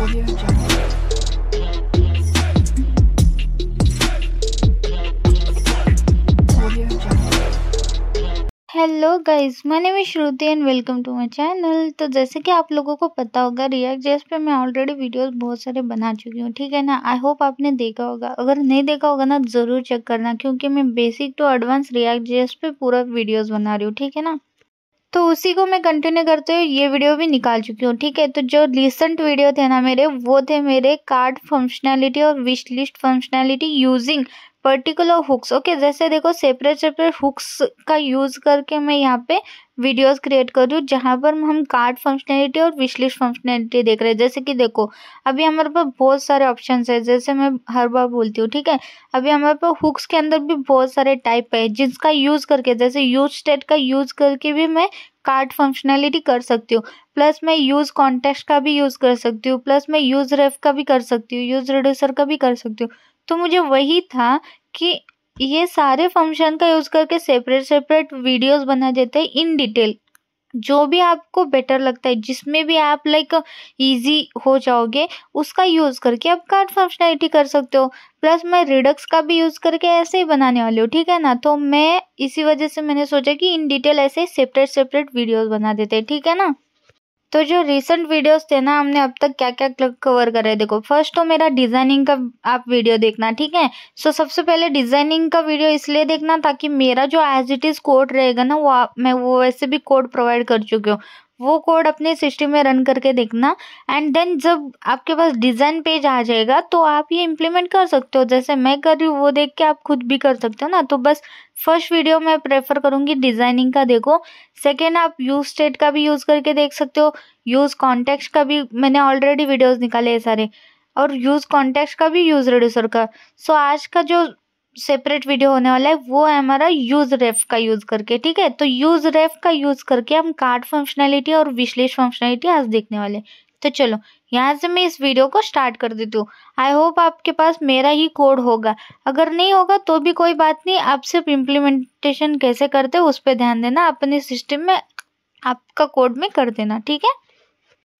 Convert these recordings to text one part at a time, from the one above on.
Audio Jungle. Audio Jungle. Hello guys, my name is Shruti and welcome to my channel. तो जैसे कि आप लोगों को पता होगा, रिएक्ट जेएस पे मैं ऑलरेडी वीडियोस बहुत सारे बना चुकी हूँ, ठीक है ना। आई होप आपने देखा होगा। अगर नहीं देखा होगा ना, ज़रूर चेक करना, क्योंकि मैं basic to advance React JS पे पूरा वीडियोस बना रही हूँ, ठीक है ना। तो उसी को मैं कंटिन्यू करते हुए ये वीडियो भी निकाल चुकी हूँ, ठीक है। तो जो रिसेंट वीडियो थे ना मेरे, वो थे मेरे कार्ड फंक्शनैलिटी और wish list functionality using particular hooks. Okay, जैसे देखो सेपरेट सेपरेट हुक्स का यूज करके मैं यहाँ पे वीडियोस क्रिएट कर रही हूँ, जहाँ पर हम कार्ड फंक्शनैलिटी और विश लिस्ट फंक्शनैलिटी देख रहे हैं। जैसे कि देखो, अभी हमारे पास बहुत सारे ऑप्शंस है, जैसे मैं हर बार बोलती हूँ, ठीक है। अभी हमारे पास हुक्स के अंदर भी बहुत सारे टाइप है, जिसका यूज करके, जैसे यूज स्टेट का यूज करके भी मैं कार्ड फंक्शनैलिटी कर सकती हूँ। प्लस मैं यूज कॉन्टेक्स्ट का भी यूज कर सकती हूँ, प्लस मैं यूज रेफ का भी कर सकती हूँ, यूज रिड्यूसर का भी कर सकती हूँ। तो मुझे वही था कि ये सारे फंक्शन का यूज करके सेपरेट सेपरेट वीडियोस बना देते हैं इन डिटेल। जो भी आपको बेटर लगता है, जिसमें भी आप लाइक इजी हो जाओगे, उसका यूज करके आप कार्ड फंक्शनैलिटी कर सकते हो। प्लस मैं रिडक्स का भी यूज करके ऐसे ही बनाने वाली हूँ, ठीक है ना। तो मैं इसी वजह से मैंने सोचा कि इन डिटेल ऐसे सेपरेट सेपरेट वीडियोस बना देते हैं, ठीक है ना। तो जो रिसेंट वीडियोस थे ना, हमने अब तक क्या क्या कवर करा है, देखो। फर्स्ट तो मेरा डिजाइनिंग का आप वीडियो देखना, ठीक है। सो सबसे पहले डिजाइनिंग का वीडियो इसलिए देखना ताकि मेरा जो एज इट इज कोड रहेगा ना, मैं वो वैसे भी कोड प्रोवाइड कर चुकी हूँ, वो कोड अपने सिस्टम में रन करके देखना। एंड देन जब आपके पास डिजाइन पेज आ जाएगा तो आप ये इम्प्लीमेंट कर सकते हो, जैसे मैं कर रही हूँ वो देख के आप खुद भी कर सकते हो ना। तो बस फर्स्ट वीडियो मैं प्रेफर करूंगी डिजाइनिंग का, देखो। सेकेंड, आप यूज स्टेट का भी यूज करके देख सकते हो, यूज कॉन्टेक्स्ट का भी मैंने ऑलरेडी वीडियोस निकाले हैं सारे, और यूज कॉन्टेक्स्ट का भी, यूज रिड्यूसर का। सो आज का जो सेपरेट वीडियो होने वाला है वो है हमारा यूज रेफ का यूज करके, ठीक है। तो यूज रेफ का यूज करके हम कार्ड फंक्शनैलिटी और विश लिस्ट फंक्शनैलिटी आज देखने वाले। तो चलो यहाँ से मैं इस वीडियो को स्टार्ट कर देती हूँ। आई होप आपके पास मेरा ही कोड होगा, अगर नहीं होगा तो भी कोई बात नहीं, आप सिर्फ इम्प्लीमेंटेशन कैसे करते हो उस पर ध्यान देना, अपने सिस्टम में आपका कोड में कर देना, ठीक है।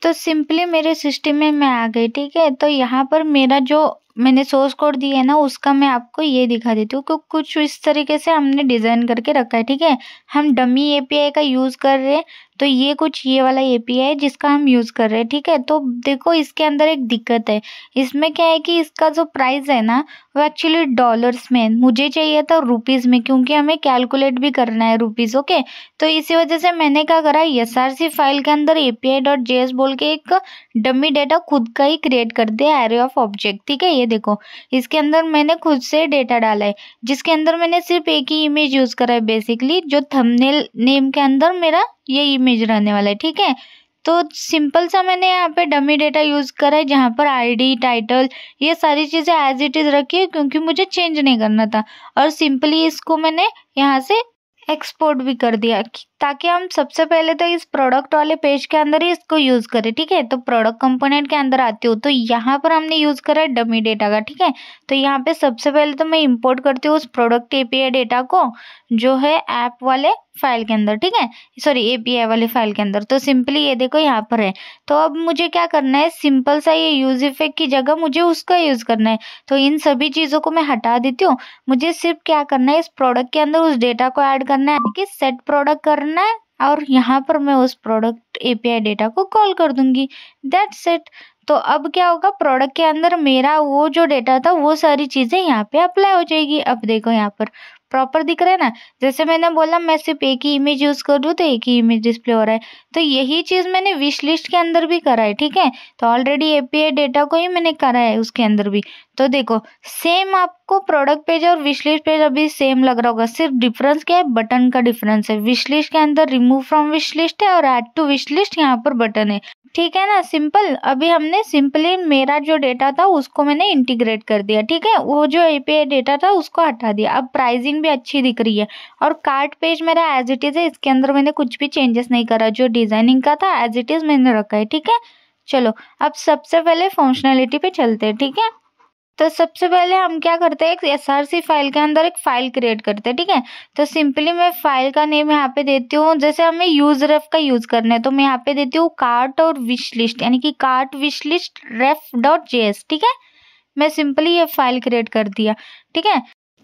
तो सिंपली मेरे सिस्टम में मैं आ गई, ठीक है। तो यहाँ पर मेरा जो मैंने सोर्स कोड दिया है ना, उसका मैं आपको ये दिखा देती हूँ कि कुछ इस तरीके से हमने डिज़ाइन करके रखा है, ठीक है। हम डमी एपीआई का यूज़ कर रहे हैं, तो ये कुछ ये वाला एपीआई है जिसका हम यूज़ कर रहे हैं, ठीक है। तो देखो इसके अंदर एक दिक्कत है, इसमें क्या है कि इसका जो प्राइस है ना, वो एक्चुअली डॉलर्स में है, मुझे चाहिए था रुपीज़ में, क्योंकि हमें कैलकुलेट भी करना है रुपीज़, ओके। तो इसी वजह से मैंने क्या करा, SRC फाइल के अंदर API.js बोल के एक डमी डेटा खुद का ही क्रिएट कर दिया, एरे ऑफ ऑब्जेक्ट, ठीक है। ये देखो, इसके अंदर मैंने खुद से डेटा डाला है, जिसके अंदर मैंने सिर्फ एक ही इमेज यूज करा है बेसिकली, जो थंबनेल नेम के अंदर मेरा ये इमेज रहने वाला है, ठीक है। तो सिंपल सा मैंने यहाँ पे डमी डेटा यूज करा है, जहाँ पर आईडी, टाइटल, ये सारी चीजें एज इट इज रखी है, क्योंकि मुझे चेंज नहीं करना था। और सिंपली इसको मैंने यहाँ से एक्सपोर्ट भी कर दिया, ताकि हम सबसे पहले तो इस प्रोडक्ट वाले पेज के अंदर ही इसको यूज करें, ठीक है। तो प्रोडक्ट कंपोनेंट के अंदर आती हूँ, तो यहाँ पर हमने यूज करा है डमी डेटा का, ठीक है। तो यहाँ पे सबसे पहले तो मैं इंपोर्ट करती हूँ उस प्रोडक्ट एपीआई डेटा को, जो है ऐप वाले फाइल के अंदर, ठीक है, सॉरी एपीआई वाली फाइल के अंदर। तो सिंपली ये देखो यहाँ पर है। तो अब मुझे क्या करना है, सिंपल सा ये यूज इफेक्ट की जगह मुझे उसका यूज करना है। तो इन सभी चीजों को मैं हटा देती हूँ, मुझे सिर्फ क्या करना है, इस प्रोडक्ट के अंदर उस डेटा को ऐड करना है, कि सेट प्रोडक्ट करना है, और यहाँ पर मैं उस प्रोडक्ट एपीआई डेटा को कॉल कर दूंगी, दैट्स इट। तो अब क्या होगा, प्रोडक्ट के अंदर मेरा वो जो डेटा था वो सारी चीजें यहाँ पे अप्लाई हो जाएगी। अब देखो यहाँ पर प्रॉपर दिख रहा है ना, जैसे मैंने बोला मैं सिर्फ एक ही इमेज यूज कर दूँ तो एक ही इमेज डिस्प्ले हो रहा है। तो यही चीज मैंने विश लिस्ट के अंदर भी करा है, ठीक है। तो ऑलरेडी एपीआई डेटा को ही मैंने करा है उसके अंदर भी। तो देखो सेम आपको प्रोडक्ट पेज और विश लिस्ट पेज अभी सेम लग रहा होगा, सिर्फ डिफरेंस क्या है, बटन का डिफरेंस है। विश लिस्ट के अंदर रिमूव फ्रॉम विश लिस्ट है, और ऐड टू विश लिस्ट यहाँ पर बटन है, ठीक है ना, सिंपल। अभी हमने सिंपली मेरा जो डेटा था उसको मैंने इंटीग्रेट कर दिया, ठीक है। वो जो एपीआई डेटा था उसको हटा दिया। अब प्राइसिंग भी अच्छी दिख रही है, और कार्ट पेज मेरा एज इट इज है, इसके अंदर मैंने कुछ भी चेंजेस नहीं करा, जो डिजाइनिंग का था एज इट इज मैंने रखा है, ठीक है। चलो अब सबसे पहले फंक्शनैलिटी पे चलते हैं, ठीक है। तो सबसे पहले हम क्या करते हैं, एक एसआरसी फाइल के अंदर एक फाइल क्रिएट करते हैं, ठीक है। तो सिंपली मैं फाइल का नेम यहाँ पे देती हूँ, जैसे हमें यूज रेफ का यूज करना है तो मैं यहाँ पे देती हूँ कार्ट और विश लिस्ट, यानी कि कार्ट विश लिस्ट ref.js, ठीक है। मैं सिंपली ये फाइल क्रिएट कर दिया, ठीक है।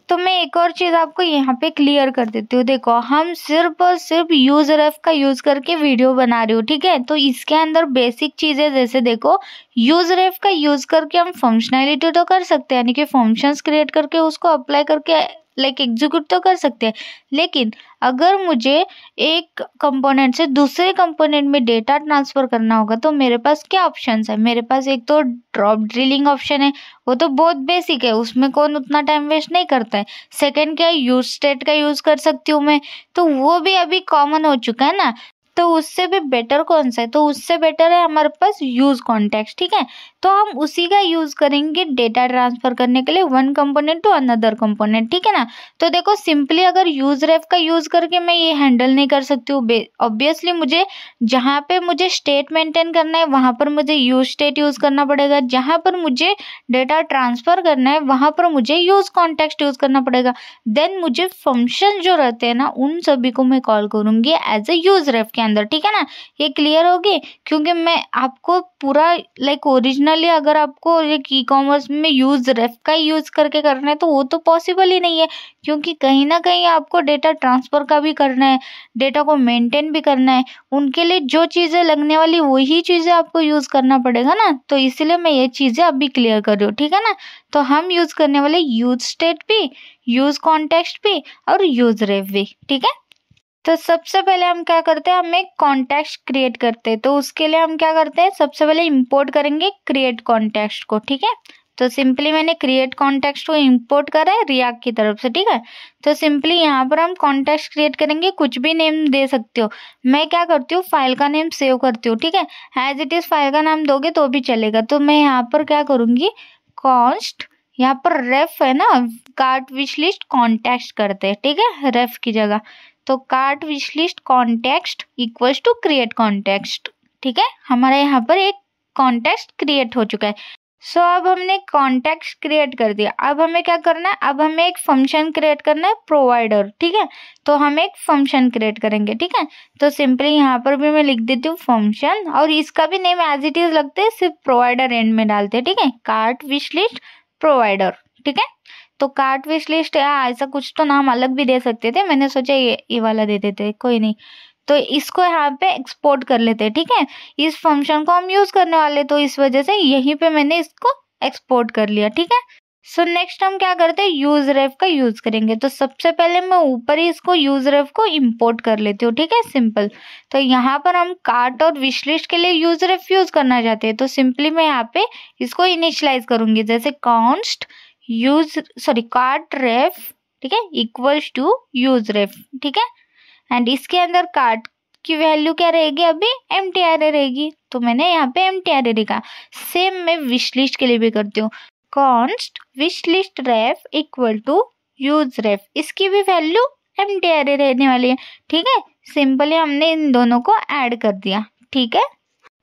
तो मैं एक और चीज आपको यहाँ पे क्लियर कर देती हूँ। देखो, हम सिर्फ और सिर्फ यूज रेफ का यूज करके वीडियो बना रही हूँ, ठीक है। तो इसके अंदर बेसिक चीजें, जैसे देखो, यूज रेफ का यूज करके हम फंक्शनैलिटी तो कर सकते हैं, यानी कि फंक्शंस क्रिएट करके उसको अप्लाई करके लाइक एग्जीक्यूट तो कर सकते हैं। लेकिन अगर मुझे एक कंपोनेंट से दूसरे कंपोनेंट में डेटा ट्रांसफर करना होगा तो मेरे पास क्या ऑप्शंस है। मेरे पास एक तो ड्रॉप ड्रिलिंग ऑप्शन है, वो तो बहुत बेसिक है, उसमें कौन उतना टाइम वेस्ट नहीं करता है। सेकंड क्या है, यूज स्टेट का यूज कर सकती हूँ मैं, तो वो भी अभी कॉमन हो चुका है ना। तो उससे भी बेटर कौन सा है, तो उससे बेटर है हमारे पास यूज कॉन्टेक्स्ट, ठीक है। तो हम उसी का यूज करेंगे डेटा ट्रांसफर करने के लिए, one component to another component, ठीक है ना। तो देखो, सिंपली अगर यूज रेफ का यूज करके मैं ये हैंडल नहीं कर सकती हूँ, ऑब्वियसली मुझे जहाँ पे मुझे स्टेट मेंटेन करना है वहां पर मुझे यूज स्टेट यूज करना पड़ेगा, जहां पर मुझे डेटा ट्रांसफर करना है वहां पर मुझे यूज कॉन्टेक्स्ट यूज करना पड़ेगा। देन मुझे फंक्शन जो रहते हैं ना, उन सभी को मैं कॉल करूंगी एज ए यूज रेफ के अंदर, ठीक है ना। ये क्लियर होगी, क्योंकि मैं आपको पूरा लाइक ओरिजिनली अगर आपको एक ई कॉमर्स में यूज रेफ का यूज करके करना है तो वो तो पॉसिबल ही नहीं है, क्योंकि कहीं ना कहीं आपको डेटा ट्रांसफर का भी करना है, डेटा को मेंटेन भी करना है। उनके लिए जो चीजें लगने वाली वही चीजें आपको यूज करना पड़ेगा ना। तो इसीलिए मैं ये चीजें अभी क्लियर कर रही हूँ, ठीक है ना। तो हम यूज करने वाले यूज स्टेट भी, यूज कॉन्टेक्स्ट भी और यूज रेफ भी, ठीक है। तो सबसे पहले हम क्या करते हैं, हम एक कॉन्टेक्स्ट क्रिएट करते हैं। तो उसके लिए हम क्या करते हैं, सबसे पहले इंपोर्ट करेंगे क्रिएट कॉन्टेक्स्ट को, ठीक है। तो सिंपली मैंने क्रिएट कॉन्टेक्स्ट को इंपोर्ट करा है रिएक्ट की तरफ से, ठीक है। तो सिंपली यहाँ पर हम कॉन्टेक्स्ट क्रिएट करेंगे, कुछ भी नेम दे सकते हो। मैं क्या करती हूँ, फाइल का नेम सेव करती हूँ, ठीक है। एज इट इज फाइल का नाम दोगे तो भी चलेगा। तो मैं यहाँ पर क्या करूंगी, कॉन्स्ट, यहाँ पर रेफ है ना, कार्ट विश लिस्ट कॉन्टेक्स्ट करते हैं, ठीक है, रेफ की जगह। तो cart wish list context equals to create context, ठीक है। हमारा यहाँ पर एक कॉन्टेक्स्ट क्रिएट हो चुका है। सो अब हमने कॉन्टेक्स्ट क्रिएट कर दिया। अब हमें क्या करना है, अब हमें एक फंक्शन क्रिएट करना है प्रोवाइडर, ठीक है। तो हम एक फंक्शन क्रिएट करेंगे, ठीक है। तो सिंपली यहाँ पर भी मैं लिख देती हूँ फंक्शन, और इसका भी नेम एज इट इज लगते हैं, सिर्फ प्रोवाइडर एंड में डालते हैं, ठीक है। कार्ट विश लिस्ट प्रोवाइडर, ठीक है। तो कार्ट विश लिस्ट या ऐसा कुछ तो नाम अलग भी दे सकते थे, मैंने सोचा ये वाला दे देते, कोई नहीं। तो इसको यहाँ पे एक्सपोर्ट कर लेते हैं, ठीक है। इस फंक्शन को हम यूज करने वाले, तो इस वजह से यहीं पे मैंने इसको एक्सपोर्ट कर लिया, ठीक है। सो नेक्स्ट हम क्या करते हैं, यूज रेफ का यूज करेंगे। तो सबसे पहले मैं ऊपर ही इसको यूज रेफ को इंपोर्ट कर लेती हूँ, ठीक है, सिंपल। तो यहाँ पर हम कार्ट और विश लिस्ट के लिए यूज रेफ यूज करना चाहते हैं, तो सिंपली मैं यहाँ पे इसको इनिशियलाइज करूंगी, जैसे कॉन्स्ट कार्ट रेफ, ठीक है, इक्वल्स टू यूज रेफ, ठीक है। एंड इसके अंदर कार्ट की वैल्यू क्या रहेगी, अभी एम्प्टी एरे रहेगी, तो मैंने यहाँ पे एम्प्टी एरे लिखा। सेम मैं विश लिस्ट के लिए भी करती हूँ, const wish list ref equal to use ref, इसकी भी वैल्यू एम्प्टी एरे रहने वाली है, ठीक है। सिंपली हमने इन दोनों को ऐड कर दिया, ठीक है।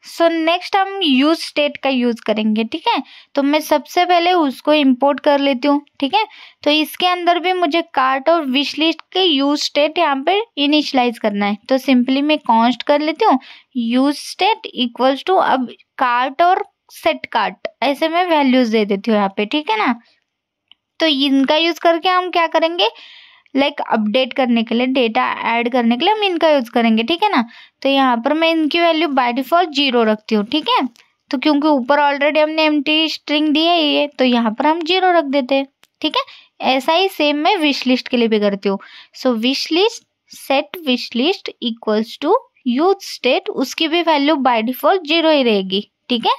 सो नेक्स्ट हम यूज स्टेट का यूज करेंगे, ठीक है। तो मैं सबसे पहले उसको इंपोर्ट कर लेती हूँ, ठीक है। तो इसके अंदर भी मुझे कार्ट और विश लिस्ट के यूज स्टेट यहाँ पे इनिशियलाइज करना है। तो सिंपली मैं कॉन्स्ट कर लेती हूँ यूज स्टेट इक्वल्स टू, अब कार्ट और सेट कार्ट ऐसे मैं वैल्यूज दे देती हूँ यहाँ पे, ठीक है ना। तो इनका यूज करके हम क्या करेंगे, लाइक अपडेट करने के लिए, डेटा ऐड करने के लिए हम इनका यूज करेंगे, ठीक है ना। तो यहाँ पर मैं इनकी वैल्यू बाय डिफॉल्ट 0 रखती हूँ, ठीक है। तो क्योंकि ऊपर ऑलरेडी हमने एम्प्टी स्ट्रिंग दी है ये, तो यहाँ पर हम 0 रख देते हैं, ठीक है। ऐसा ही सेम मैं विश लिस्ट के लिए भी करती हूँ। So wish list set wish list equals to use state, उसकी भी वैल्यू बाय डिफॉल्ट 0 ही रहेगी, ठीक है।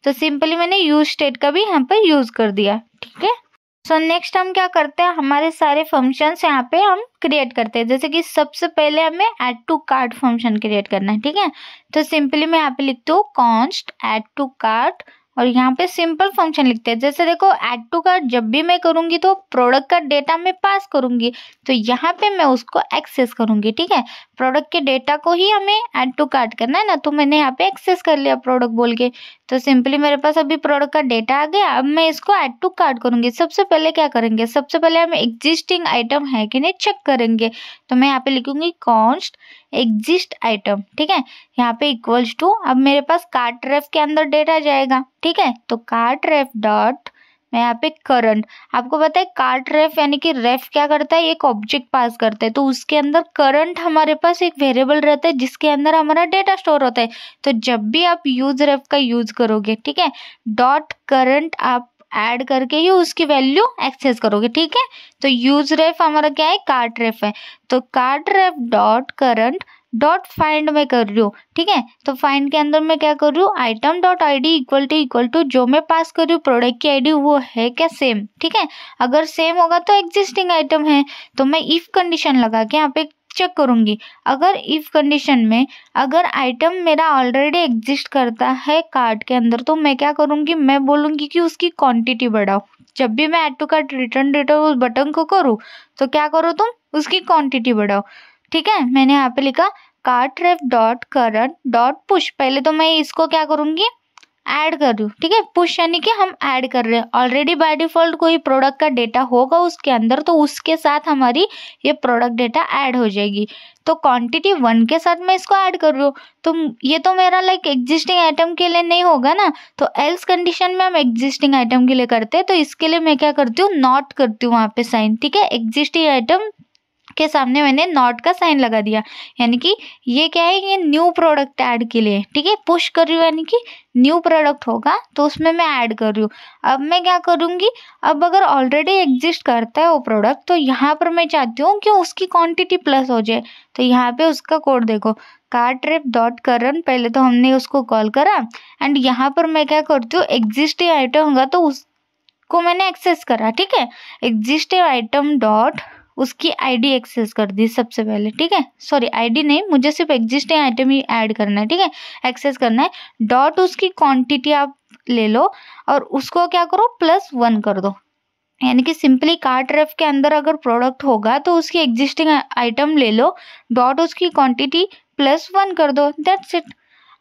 तो सिंपली मैंने यूज स्टेट का भी यहाँ पर यूज कर दिया, ठीक है। सो नेक्स्ट हम क्या करते हैं, हमारे सारे फंक्शंस यहाँ पे हम क्रिएट करते हैं। जैसे कि सबसे पहले हमें add to cart function create करना है, ठीक है। तो सिंपली मैं यहाँ पे लिखती हूँ कॉन्स्ट ऐड टू कार्ट, और यहाँ पे सिंपल फंक्शन लिखते हैं। जैसे देखो, ऐड टू कार्ट जब भी मैं करूंगी तो प्रोडक्ट का डेटा मैं पास करूंगी, तो यहाँ पे मैं उसको एक्सेस करूंगी, ठीक है। प्रोडक्ट के डेटा को ही हमें ऐड टू कार्ट करना है ना, तो मैंने यहाँ पे एक्सेस कर लिया प्रोडक्ट बोल के। तो सिंपली मेरे पास अभी प्रोडक्ट का डेटा आ गया। अब मैं इसको ऐड टू कार्ट करूंगी। सबसे पहले क्या करेंगे, सबसे पहले हम एग्जिस्टिंग आइटम है कि नहीं चेक करेंगे। तो मैं यहाँ पे लिखूंगी कॉन्स्ट एग्जिस्ट आइटम, ठीक है, यहाँ पे इक्वल्स टू, अब मेरे पास कार्ट रेफ के अंदर डेटा जाएगा, ठीक है। तो कार्ट रेफ डॉट मैं यहाँ पे करंट, आपको पता है कार्ट रेफ यानी कि रेफ क्या करता है, एक ऑब्जेक्ट पास करता है, तो उसके अंदर करंट हमारे पास एक वेरिएबल रहता है जिसके अंदर हमारा डेटा स्टोर होता है। तो जब भी आप यूज रेफ का यूज करोगे, ठीक है, डॉट करंट आप ऐड करके ही उसकी वैल्यू एक्सेस करोगे, ठीक है। तो यूज रेफ हमारा क्या है, कार्ट रेफ है। तो cart ref dot current dot find में कर रही हूँ, ठीक है। तो फाइंड के अंदर मैं क्या कर रही हूँ, item dot ID equal to जो मैं पास कर रही हूँ प्रोडक्ट की आईडी वो है क्या सेम, ठीक है। अगर सेम होगा तो एग्जिस्टिंग आइटम है। तो मैं इफ कंडीशन लगा के यहाँ पे चेक करूंगी। अगर इफ कंडीशन में अगर आइटम मेरा ऑलरेडी एग्जिस्ट करता है कार्ट के अंदर, तो मैं क्या करूंगी, मैं बोलूंगी कि उसकी क्वांटिटी बढ़ाओ। जब भी मैं add to cart return data उस बटन को करूँ तो क्या करो तुम, उसकी क्वांटिटी बढ़ाओ, ठीक है। मैंने यहाँ पे लिखा cart ref dot current dot push. पहले तो मैं इसको क्या करूंगी, ऐड कर रही हूँ, ठीक है। पुश यानी कि हम ऐड कर रहे हैं, ऑलरेडी बाय डिफॉल्ट कोई प्रोडक्ट का डेटा होगा उसके अंदर, तो उसके साथ हमारी ये प्रोडक्ट डेटा ऐड हो जाएगी। तो क्वांटिटी 1 के साथ मैं इसको ऐड कर रही हूँ। तो ये तो मेरा लाइक एग्जिस्टिंग आइटम के लिए नहीं होगा ना, तो एल्स कंडीशन में हम एग्जिस्टिंग आइटम के लिए करते हैं। तो इसके लिए मैं क्या करती हूँ, नॉट करती हूँ वहाँ पे साइन, ठीक है। एग्जिस्टिंग आइटम के सामने मैंने नॉट का साइन लगा दिया, यानी कि ये क्या है, ये न्यू प्रोडक्ट ऐड के लिए, ठीक है। पुश कर रही हूँ यानी कि न्यू प्रोडक्ट होगा तो उसमें मैं ऐड कर रही हूँ। अब मैं क्या करूँगी, अब अगर ऑलरेडी एग्जिस्ट करता है वो प्रोडक्ट, तो यहाँ पर मैं चाहती हूँ कि उसकी क्वांटिटी प्लस हो जाए। तो यहाँ पे उसका कोड देखो, कार्ट रेफ डॉट करंट, पहले तो हमने उसको कॉल करा एंड यहाँ पर मैं क्या करती हूँ, एग्जिस्टिंग आइटम होगा तो उसको मैंने एक्सेस करा, ठीक है। एग्जिस्टिंग आइटम डॉट उसकी आईडी एक्सेस कर दी सबसे पहले, ठीक है। सॉरी आईडी नहीं, मुझे सिर्फ एग्जिस्टिंग आइटम ही ऐड करना है, ठीक है, एक्सेस करना है। डॉट उसकी क्वांटिटी आप ले लो और उसको क्या करो, +1 कर दो। यानी कि सिंपली कार्ट रेफ के अंदर अगर प्रोडक्ट होगा तो उसकी एग्जिस्टिंग आइटम ले लो, डॉट उसकी क्वांटिटी +1 कर दो, दैट्स इट।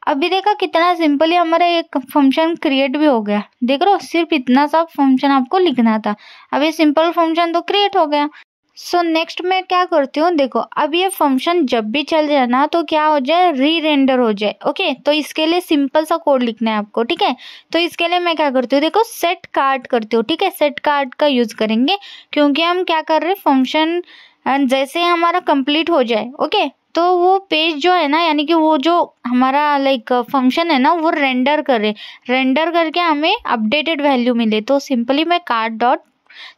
अभी देखा कितना सिंपली हमारा एक फंक्शन क्रिएट भी हो गया। देख रहे हो, सिर्फ इतना सा फंक्शन आपको लिखना था, अब ये सिंपल फंक्शन तो क्रिएट हो गया। सो नेक्स्ट मैं क्या करती हूँ, देखो अब ये फंक्शन जब भी चल जाए ना तो क्या हो जाए, री रेंडर हो जाए, ओके। तो इसके लिए सिंपल सा कोड लिखना है आपको, ठीक है। तो इसके लिए मैं क्या करती हूँ, देखो सेट कार्ट करती हूँ, ठीक है। सेट कार्ट का यूज करेंगे क्योंकि हम क्या कर रहे हैं, फंक्शन जैसे ही हमारा कंप्लीट हो जाए, ओके, तो वो पेज जो है ना, यानी कि वो जो हमारा लाइक फंक्शन है ना, वो रेंडर करे, रेंडर करके हमें अपडेटेड वैल्यू मिले। तो सिंपली मैं कार्ट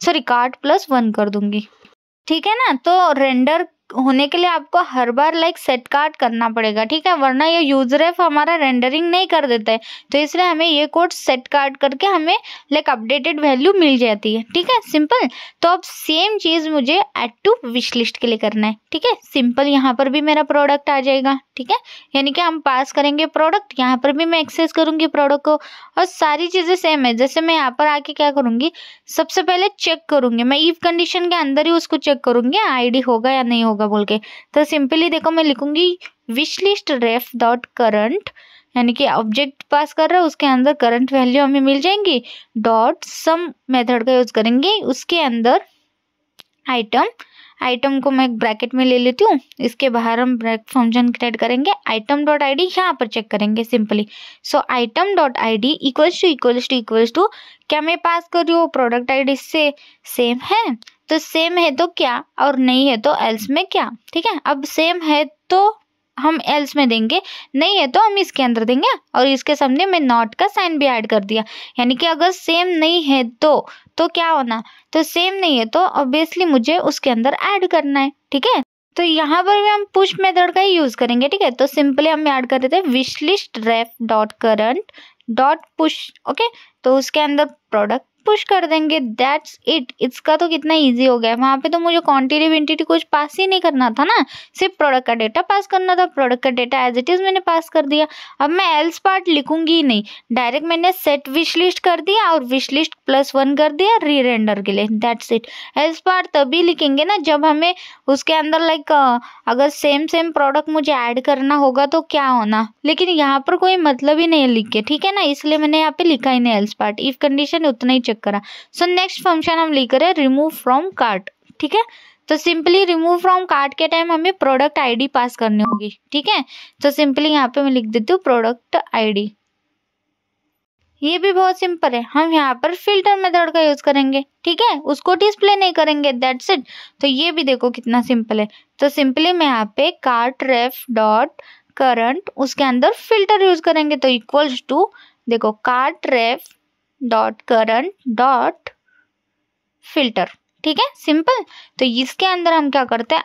+1 कर दूंगी, ठीक है ना। तो रेंडर होने के लिए आपको हर बार लाइक सेट कार्ट करना पड़ेगा, ठीक है, वरना ये यूजर रेफ हमारा रेंडरिंग नहीं कर देता है। तो इसलिए हमें ये कोड सेट कार्ट करके हमें लाइक अपडेटेड वैल्यू मिल जाती है, ठीक है, सिंपल। तो अब सेम चीज मुझे ऐड टू विश लिस्ट के लिए करना है, ठीक है। सिंपल यहाँ पर भी मेरा प्रोडक्ट आ जाएगा, ठीक है, यानी कि हम पास करेंगे प्रोडक्ट, यहाँ पर भी मैं एक्सेस करूंगी प्रोडक्ट को और सारी चीजें सेम है। जैसे मैं यहाँ पर आके क्या करूंगी, सबसे पहले चेक करूंगी, मैं इफ कंडीशन के अंदर ही उसको चेक करूंगी आईडी होगा या नहीं होगा बोल के। तो सिंपली देखो मैं लिखूंगी wish list ref dot current, यानी कि ऑब्जेक्ट पास कर रहा है उसके अंदर करंट वैल्यू हमें मिल जाएंगी, डॉट सम मेथड का यूज करेंगे, उसके अंदर आइटम को मैं ब्रैकेट में ले लेती हूँ, इसके बाहर हम फंक्शन क्रिएट करेंगे, आइटम डॉट आईडी यहाँ पर चेक करेंगे simply. So item dot ID equals to क्या मैं पास कर रही हूँ, प्रोडक्ट आईडी से सेम है तो सेम है तो क्या, और नहीं है तो एल्स में क्या, ठीक है। अब सेम है तो हम एल्स में देंगे, नहीं है तो हम इसके अंदर देंगे, और इसके सामने मैं नॉट का साइन भी ऐड कर दिया। यानी कि अगर सेम नहीं है तो क्या होना, तो सेम नहीं है तो ऑब्वियसली मुझे उसके अंदर ऐड करना है, ठीक है। तो यहाँ पर भी हम पुश मेथड का ही यूज करेंगे, ठीक है। तो सिंपली हम ऐड कर देते हैं wish list ref dot current dot push, okay. तो उसके अंदर प्रोडक्ट पुश कर देंगे, दैट्स इट। इसका तो कितना इजी हो गया। वहां पे तो मुझे क्वांटिटी विंटिटी कुछ पास ही नहीं करना था ना, सिर्फ प्रोडक्ट का डेटा पास करना था। प्रोडक्ट का डेटा एज इट इज मैंने पास कर दिया। अब मैं एल्स पार्ट लिखूंगी ही नहीं, डायरेक्ट मैंने सेट विश लिस्ट कर दिया और विश लिस्ट +1 कर दिया री रेंडर के लिए, दैट्स इट। एल्स पार्ट तभी लिखेंगे ना जब हमें उसके अंदर लाइक अगर सेम प्रोडक्ट मुझे ऐड करना होगा तो क्या होना, लेकिन यहाँ पर कोई मतलब ही नहीं लिख के, ठीक है ना, इसलिए मैंने यहाँ पे लिखा ही नहीं एल्स पार्ट। इफ कंडीशन उतना ही चेक करा। सो नेक्स्ट फंक्शन हम लिख रहे हैं रिमूव फ्रॉम कार्ट, ठीक है। तो सिंपली रिमूव फ्रॉम कार्ट के टाइम हमें प्रोडक्ट आईडी पास करनी होगी, ठीक है। तो सिंपली यहाँ पे मैं लिख देती हूँ प्रोडक्ट आईडी। ये भी बहुत सिंपल है, हम यहाँ पर फिल्टर मेथड का यूज करेंगे, ठीक है, उसको डिस्प्ले नहीं करेंगे, दैट्स इट। तो ये भी देखो कितना सिंपल है। तो सिंपली मैं यहाँ पे कार्ट रेफ डॉट करंट उसके अंदर फिल्टर यूज करेंगे, तो इक्वल्स टू देखो cart ref dot current dot filter, ठीक है, सिंपल। तो इसके अंदर हम क्या करते हैं,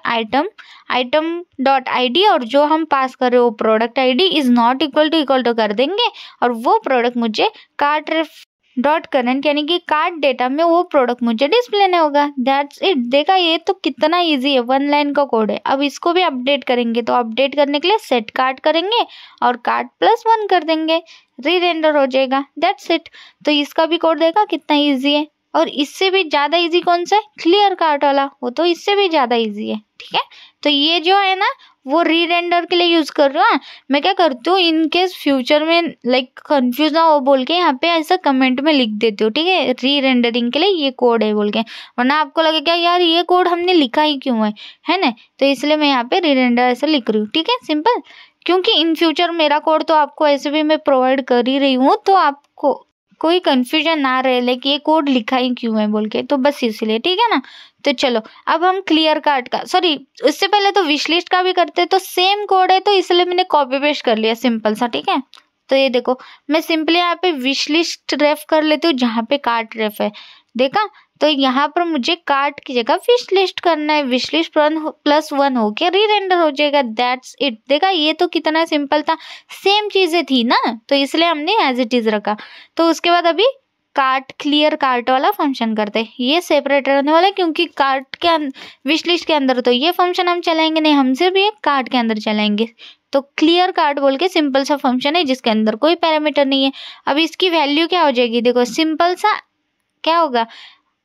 आइटम डॉट आईडी और जो हम पास कर रहे हो product ID is not equal to कर देंगे और वो प्रोडक्ट मुझे कार्ट रेफ डॉट करंट यानी कि कार्ट डेटा में वो प्रोडक्ट मुझे डिस्प्ले नहीं होगा, दैट्स इट। देखा, ये तो कितना इजी है, 1 लाइन का कोड है। अब इसको भी अपडेट करेंगे, तो अपडेट करने के लिए सेट कार्ट करेंगे और कार्ट +1 कर देंगे, री रेंडर हो जाएगा, दैट्स इट। तो इसका भी कोड देखा कितना इजी है। और इससे भी ज्यादा इजी कौन सा है, क्लियर कार्ट वाला, वो तो इससे भी ज्यादा इजी है, ठीक है। तो ये जो है ना वो री रेंडर के लिए यूज कर रहा हूँ। मैं क्या करती हूँ, इन केस फ्यूचर में लाइक कंफ्यूज ना हो बोल के यहाँ पे ऐसा कमेंट में लिख देती हूँ, ठीक है, री रेंडरिंग के लिए ये कोड है बोल के, वरना आपको लगे क्या यार ये कोड हमने लिखा ही क्यों है ना। तो इसलिए मैं यहाँ पे री रेंडर ऐसा लिख रही हूँ, ठीक है, सिंपल। क्योंकि इन फ्यूचर मेरा कोड तो आपको ऐसे भी मैं प्रोवाइड कर ही रही हूँ, तो आपको कोई कंफ्यूजन ना रहे लाइक ये कोड लिखा ही क्यों है बोल के, तो बस इसलिए, ठीक है ना। तो चलो अब हम क्लियर कार्ट का, सॉरी उससे पहले तो विश लिस्ट का भी करते, तो सेम कोड है तो इसलिए मैंने कॉपी पेस्ट कर लिया सिंपल सा, ठीक है। तो ये देखो मैं सिंपली यहाँ पे विश लिस्ट रेफ कर लेती हूँ जहाँ पे कार्ट रेफ है, देखा। तो यहाँ पर मुझे कार्ट की जगह विश लिस्ट करना है, विश लिस्ट +1 हो के री रेंडर हो जाएगा, दैट्स इट। देखा, ये तो कितना सिंपल था, सेम चीजें थी ना, तो इसलिए हमने एज इट इज रखा। तो उसके बाद अभी कार्ट क्लियर कार्ट वाला फंक्शन करते हैं, ये सेपरेट रहने वाला है क्योंकि कार्ट के विश लिस्ट के अंदर तो ये फंक्शन हम चलाएंगे नहीं, हम सिर्फ ये कार्ट के अंदर चलाएंगे। तो क्लियर कार्ट बोल के सिंपल सा फंक्शन है जिसके अंदर कोई पैरामीटर नहीं है। अब इसकी वैल्यू क्या हो जाएगी, देखो सिंपल सा क्या होगा,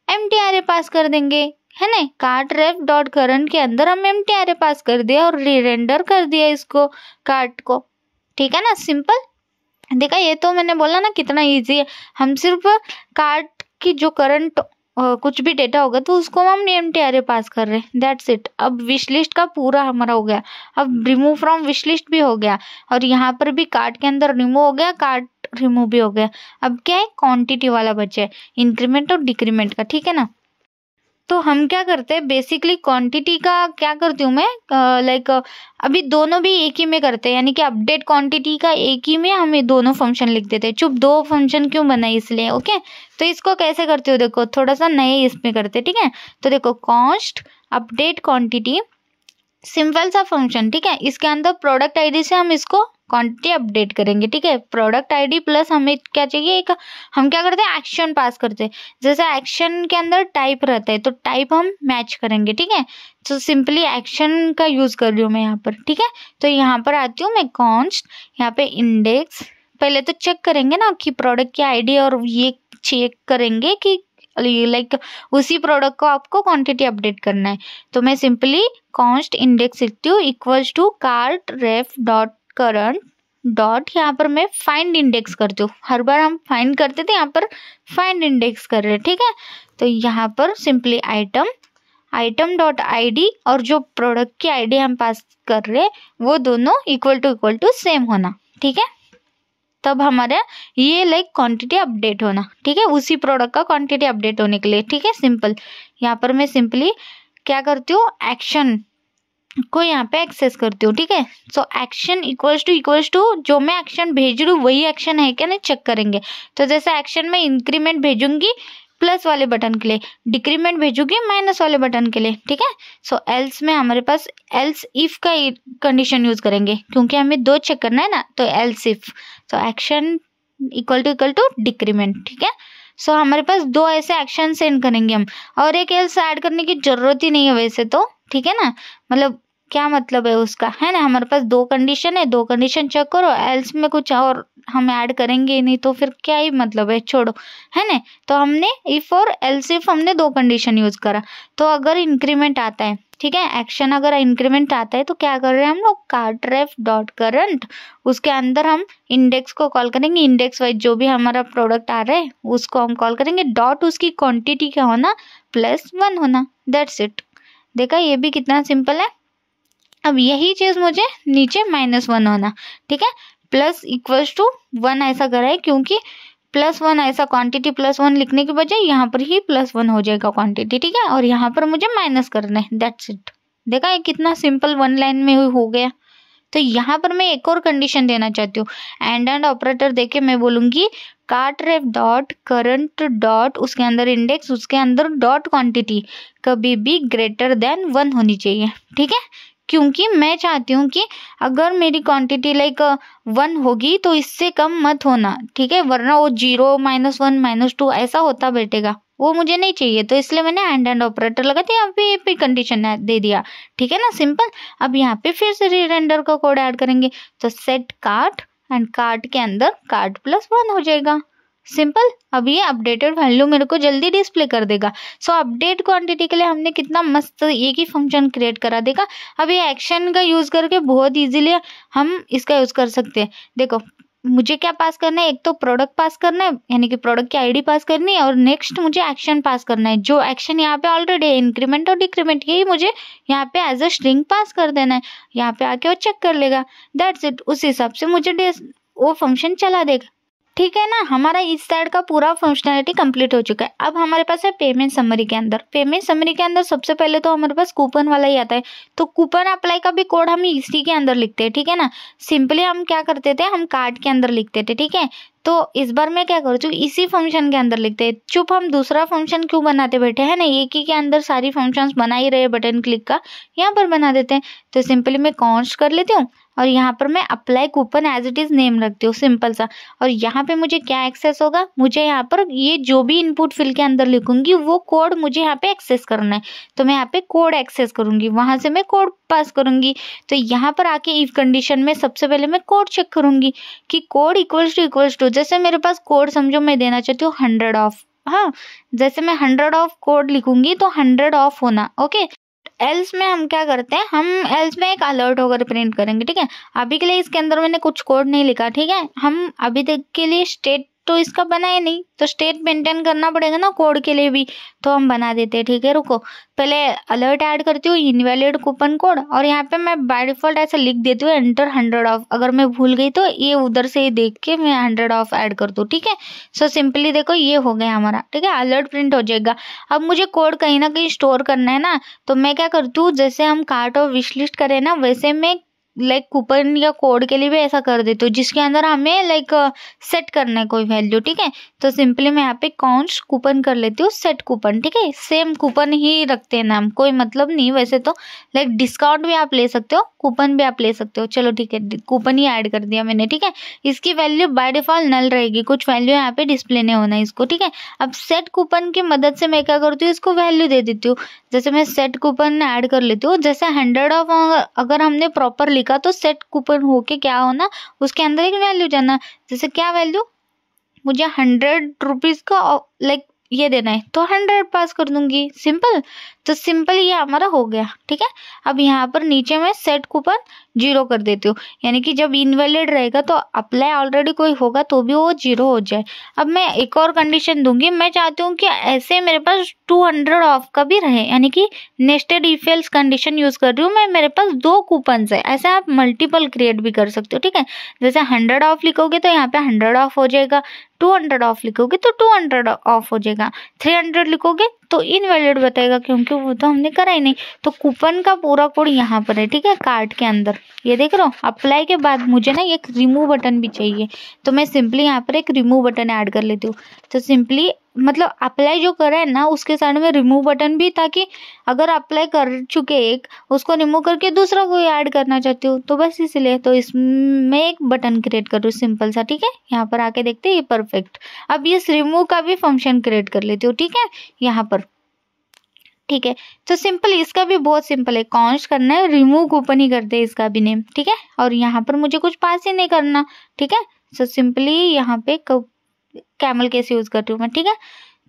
एम्प्टी अरे पास कर देंगे, है ना। कार्ट रेफ डॉट करंट के अंदर हम एम्प्टी अरे पास कर दिया और री रेंडर कर दिया इसको कार्ट को, ठीक है ना, सिंपल। देखा, ये तो मैंने बोला ना कितना इजी है। हम सिर्फ कार्ट की जो करंट कुछ भी डेटा होगा तो उसको हम एम्प्टी अरे पास कर रहे हैं, दैट्स इट। अब विश लिस्ट का पूरा हमारा हो गया, अब रिमूव फ्रॉम विश लिस्ट भी हो गया और यहाँ पर भी कार्ट के अंदर रिमूव हो गया, कार्ट रिमूव भी हो गया। अब क्या है, क्वांटिटी वाला बचा है, इंक्रीमेंट और डिक्रीमेंट का, ठीक है ना। तो हम क्या करते हैं, बेसिकली क्वांटिटी का क्या करती हूँ मैं, लाइक अभी दोनों भी एक ही में करते हैं, यानी कि अपडेट क्वांटिटी का एक ही में हम ये दोनों फंक्शन लिख देते हैं। चुप, 2 फंक्शन क्यों बनाए इसलिए, ओके। तो इसको कैसे करते हो, देखो थोड़ा सा नए इसमें करते, ठीक है। तो देखो कॉन्स्ट अपडेट क्वांटिटी, सिंपल सा फंक्शन, ठीक है। इसके अंदर प्रोडक्ट आईडी से हम इसको क्वांटिटी अपडेट करेंगे, ठीक है। प्रोडक्ट आईडी प्लस हमें क्या चाहिए, एक हम क्या करते हैं, एक्शन पास करते हैं। जैसे एक्शन के अंदर टाइप रहता है तो टाइप हम मैच करेंगे, ठीक है। तो सिंपली एक्शन का यूज कर रही हूँ मैं यहाँ पर, ठीक है। तो यहाँ पर आती हूँ मैं कॉन्स्ट, यहाँ पे इंडेक्स, पहले तो चेक करेंगे ना कि प्रोडक्ट की आईडी, और ये चेक करेंगे कि लाइक उसी प्रोडक्ट को आपको क्वांटिटी अपडेट करना है। तो मैं सिंपली कॉन्स्ट इंडेक्स लिखती हूँ equals to cart ref dot current dot, यहाँ पर मैं फाइंड इंडेक्स करती हूँ, हर बार हम फाइंड करते थे, यहाँ पर फाइंड इंडेक्स कर रहे हैं, ठीक है। तो यहाँ पर सिंपली आइटम डॉट आईडी और जो प्रोडक्ट की आईडी हम पास कर रहे हैं वो दोनों इक्वल टू सेम होना, ठीक है। तब हमारे ये लाइक क्वांटिटी अपडेट होना, ठीक है, उसी प्रोडक्ट का क्वांटिटी अपडेट होने के लिए, ठीक है, सिंपल। यहाँ पर मैं सिंपली क्या करती हूँ, एक्शन को यहाँ पे एक्सेस करती हूँ, ठीक है। सो एक्शन इक्वल्स टू जो मैं एक्शन भेज रही हूँ वही एक्शन है क्या नहीं चेक करेंगे। तो जैसे एक्शन में इंक्रीमेंट भेजूंगी प्लस वाले बटन के लिए, डिक्रीमेंट भेजूंगी माइनस वाले बटन के लिए, ठीक है। सो एल्स में हमारे पास एल्स इफ का कंडीशन यूज करेंगे क्योंकि हमें 2 चेक करना है ना, तो एल्स इफ, तो एक्शन इक्वल टू डिक्रीमेंट, ठीक है। सो हमारे पास 2 ऐसे एक्शन सेंड करेंगे हम, और एक एल्स ऐड करने की जरूरत ही नहीं है वैसे तो, ठीक है ना। मतलब क्या मतलब है उसका, है ना। हमारे पास 2 कंडीशन है, 2 कंडीशन चेक करो, एल्स में कुछ और हम ऐड करेंगे नहीं तो फिर क्या ही मतलब है, छोड़ो, है ना। तो हमने इफ और एल्स इफ हमने 2 कंडीशन यूज करा। तो अगर इंक्रीमेंट आता है, ठीक है, एक्शन अगर इंक्रीमेंट आता है तो क्या कर रहे हैं हम लोग, कार्टरेफ डॉट करंट, उसके अंदर हम इंडेक्स को कॉल करेंगे, इंडेक्स वाइज जो भी हमारा प्रोडक्ट आ रहा है उसको हम कॉल करेंगे, डॉट उसकी क्वांटिटी क्या होना, +1 होना, दैट्स इट। देखा, ये भी कितना सिंपल है। अब यही चीज मुझे नीचे -1 होना, ठीक है, प्लस इक्वल्स टू 1 ऐसा करा है क्योंकि +1 ऐसा क्वांटिटी +1 लिखने के बजाय यहाँ पर ही +1 हो जाएगा क्वांटिटी, ठीक है, और यहाँ पर मुझे माइनस करना है, दैट्स इट। देखा ये कितना सिंपल 1 लाइन में हो गया। तो यहाँ पर मैं एक और कंडीशन देना चाहती हूँ, एंड ऑपरेटर देके मैं बोलूंगी कार्टरेफ डॉट करंट डॉट उसके अंदर इंडेक्स उसके अंदर डॉट क्वांटिटी कभी भी ग्रेटर देन 1 होनी चाहिए, ठीक है, क्योंकि मैं चाहती हूँ कि अगर मेरी क्वांटिटी लाइक 1 होगी तो इससे कम मत होना, ठीक है, वरना वो 0 -1 -2 ऐसा होता बैठेगा, वो मुझे नहीं चाहिए। तो इसलिए मैंने एंड ऑपरेटर लगा दिया, यहाँ पे कंडीशन दे दिया, ठीक है ना, सिंपल। अब यहाँ पे फिर से रीरेंडर का कोड ऐड करेंगे, तो सेट कार्ट एंड कार्ट के अंदर कार्ट +1 हो जाएगा, सिंपल। अब ये अपडेटेड वैल्यू मेरे को जल्दी डिस्प्ले कर देगा। सो अपडेट क्वांटिटी के लिए हमने कितना मस्त एक ही फंक्शन क्रिएट करा देगा। अब ये एक्शन का यूज करके बहुत इजीली हम इसका यूज कर सकते हैं। देखो मुझे क्या पास करना है, एक तो प्रोडक्ट पास करना है, यानी कि प्रोडक्ट की आईडी पास करनी है, और नेक्स्ट मुझे एक्शन पास करना है। जो एक्शन यहाँ पे ऑलरेडी है, इंक्रीमेंट और डिक्रीमेंट, यही मुझे यहाँ पे एज अ स्ट्रिंग पास कर देना है। यहाँ पे आके वो चेक कर लेगा, दैट्स इट। उस हिसाब से मुझे वो फंक्शन चला देगा, ठीक है ना। हमारा इस साइड का पूरा फंक्शनैलिटी कंप्लीट हो चुका है। अब हमारे पास है पेमेंट समरी के अंदर। पेमेंट समरी के अंदर सबसे पहले तो हमारे पास कूपन वाला ही आता है, तो कूपन अप्लाई का भी कोड हम इसी के अंदर लिखते हैं, ठीक है ना। सिंपली हम क्या करते थे, हम कार्ड के अंदर लिखते थे, ठीक है। तो इस बार मैं क्या करूँ, इसी फंक्शन के अंदर लिखते हैं। चुप, हम दूसरा फंक्शन क्यों बनाते बैठे हैं ना, एक ही के अंदर सारी फंक्शंस बना ही रहे, बटन क्लिक का यहाँ पर बना देते हैं। तो सिंपली मैं कॉन्स्ट कर लेती हूँ और यहाँ पर मैं apply coupon as it is name रखती हूँ, सिंपल सा। और यहाँ पे मुझे क्या एक्सेस होगा, मुझे यहाँ पर ये जो भी इनपुट फिल के अंदर लिखूंगी वो कोड मुझे यहाँ पे एक्सेस करना है। तो मैं यहाँ पे कोड एक्सेस करूंगी, वहां से मैं कोड पास करूंगी। तो यहाँ पर आके इफ कंडीशन में सबसे पहले मैं कोड चेक करूंगी कि कोड इक्वल्स टू जैसे मेरे पास कोड समझो मैं देना चाहती हूँ 100 ऑफ, हाँ, जैसे मैं 100 ऑफ कोड लिखूंगी तो 100 ऑफ होना, ओके। एल्स में हम क्या करते हैं, हम एल्स में एक अलर्ट होकर प्रिंट करेंगे, ठीक है। अभी के लिए इसके अंदर मैंने कुछ कोड नहीं लिखा, ठीक है। हम अभी तक के लिए स्टेट तो इसका बनाए नहीं, तो स्टेट मेंटेन करना पड़ेगा ना कोड के लिए भी, तो हम बना देते हैं, ठीक है। रुको, पहले अलर्ट ऐड करती हूँ, इनवैलिड कूपन कोड, और यहाँ पे मैं बाय डिफॉल्ट ऐसा लिख देती हूँ एंटर 100 ऑफ। अगर मैं भूल गई तो ये उधर से ही देख के मैं 100 ऑफ ऐड कर दूँ, ठीक है। सो सिंपली देखो ये हो गया हमारा, ठीक है, अलर्ट प्रिंट हो जाएगा। अब मुझे कोड कहीं ना कहीं स्टोर करना है ना, तो मैं क्या करती हूँ, जैसे हम कार्ट और विश लिस्ट करें ना, वैसे मैं लाइक कूपन या कोड के लिए भी ऐसा कर देती हूँ, जिसके अंदर हमें लाइक सेट करना है कोई वैल्यू, ठीक है। तो सिंपली मैं यहाँ पे कॉन्स्ट कूपन कर लेती हूँ सेट कूपन, ठीक है। सेम कूपन ही रखते हैं नाम, कोई मतलब नहीं वैसे तो, लाइक डिस्काउंट भी आप ले सकते हो, कूपन भी आप ले सकते हो। चलो ठीक है, कूपन ही ऐड कर दिया मैंने, ठीक है। इसकी वैल्यू बाय डिफॉल्ट नल रहेगी, कुछ वैल्यू यहाँ पे डिस्प्ले नहीं होना इसको, ठीक है। अब सेट कूपन की मदद से मैं क्या करती हूँ, इसको वैल्यू दे देती हूँ। जैसे मैं सेट कूपन ऐड कर लेती हूँ, जैसे 100 ऑफ अगर हमने प्रॉपर लिखा तो सेट कूपन होके क्या होना, उसके अंदर एक वैल्यू जाना। जैसे क्या वैल्यू, मुझे 100 रुपीज का लाइक ये देना है तो 100 पास कर दूंगी, सिंपल। तो सिंपल ये हमारा हो गया, ठीक है। अब यहाँ पर नीचे मैं सेट कूपन 0 कर देती हूँ, यानी कि जब इनवैलिड रहेगा तो अप्लाई ऑलरेडी कोई होगा तो भी वो 0 हो जाए। अब मैं एक और कंडीशन दूंगी, मैं चाहती हूँ कि ऐसे मेरे पास 200 ऑफ का भी रहे, यानी कि nested if else condition use कर रही हूँ मैं, मेरे पास 2 कूपन है, ऐसे आप मल्टीपल क्रिएट भी कर सकते हो, ठीक है। जैसे 100 ऑफ लिखोगे तो यहाँ पे 100 ऑफ हो जाएगा, 200 ऑफ लिखोगे तो 200 ऑफ हो जाएगा, 300 लिखोगे तो इनवैलिड बताएगा क्योंकि वो तो हमने करा ही नहीं। तो कूपन का पूरा कोड यहाँ पर है, ठीक है, कार्ट के अंदर ये देख रहे हो। अप्लाई के बाद मुझे ना एक रिमूव बटन भी चाहिए, तो मैं सिंपली यहाँ पर एक रिमूव बटन ऐड कर लेती हूँ। तो सिंपली मतलब अप्लाई जो करा है ना उसके साइड में रिमूव बटन भी, ताकि अगर अप्लाई कर चुके एक उसको रिमूव करके दूसरा कोई ऐड करना चाहती हूँ तो बस इसलिए तो इसमें एक बटन क्रिएट कर रही हूँ सिंपल सा। ठीक है, यहाँ पर आके देखते हैं ये परफेक्ट। अब इस रिमूव का भी फंक्शन क्रिएट कर लेती हूँ। ठीक है, यहाँ पर ठीक है, तो सिंपल इसका भी बहुत सिंपल है, कॉन्स्ट करना है, रिमूव कूपन ही करते हैं इसका भी नेम। ठीक है, और यहाँ पर मुझे कुछ पास ही नहीं करना। ठीक है, सो सिंपली यहाँ पे कैमल केस यूज करती हूँ मैं। ठीक है,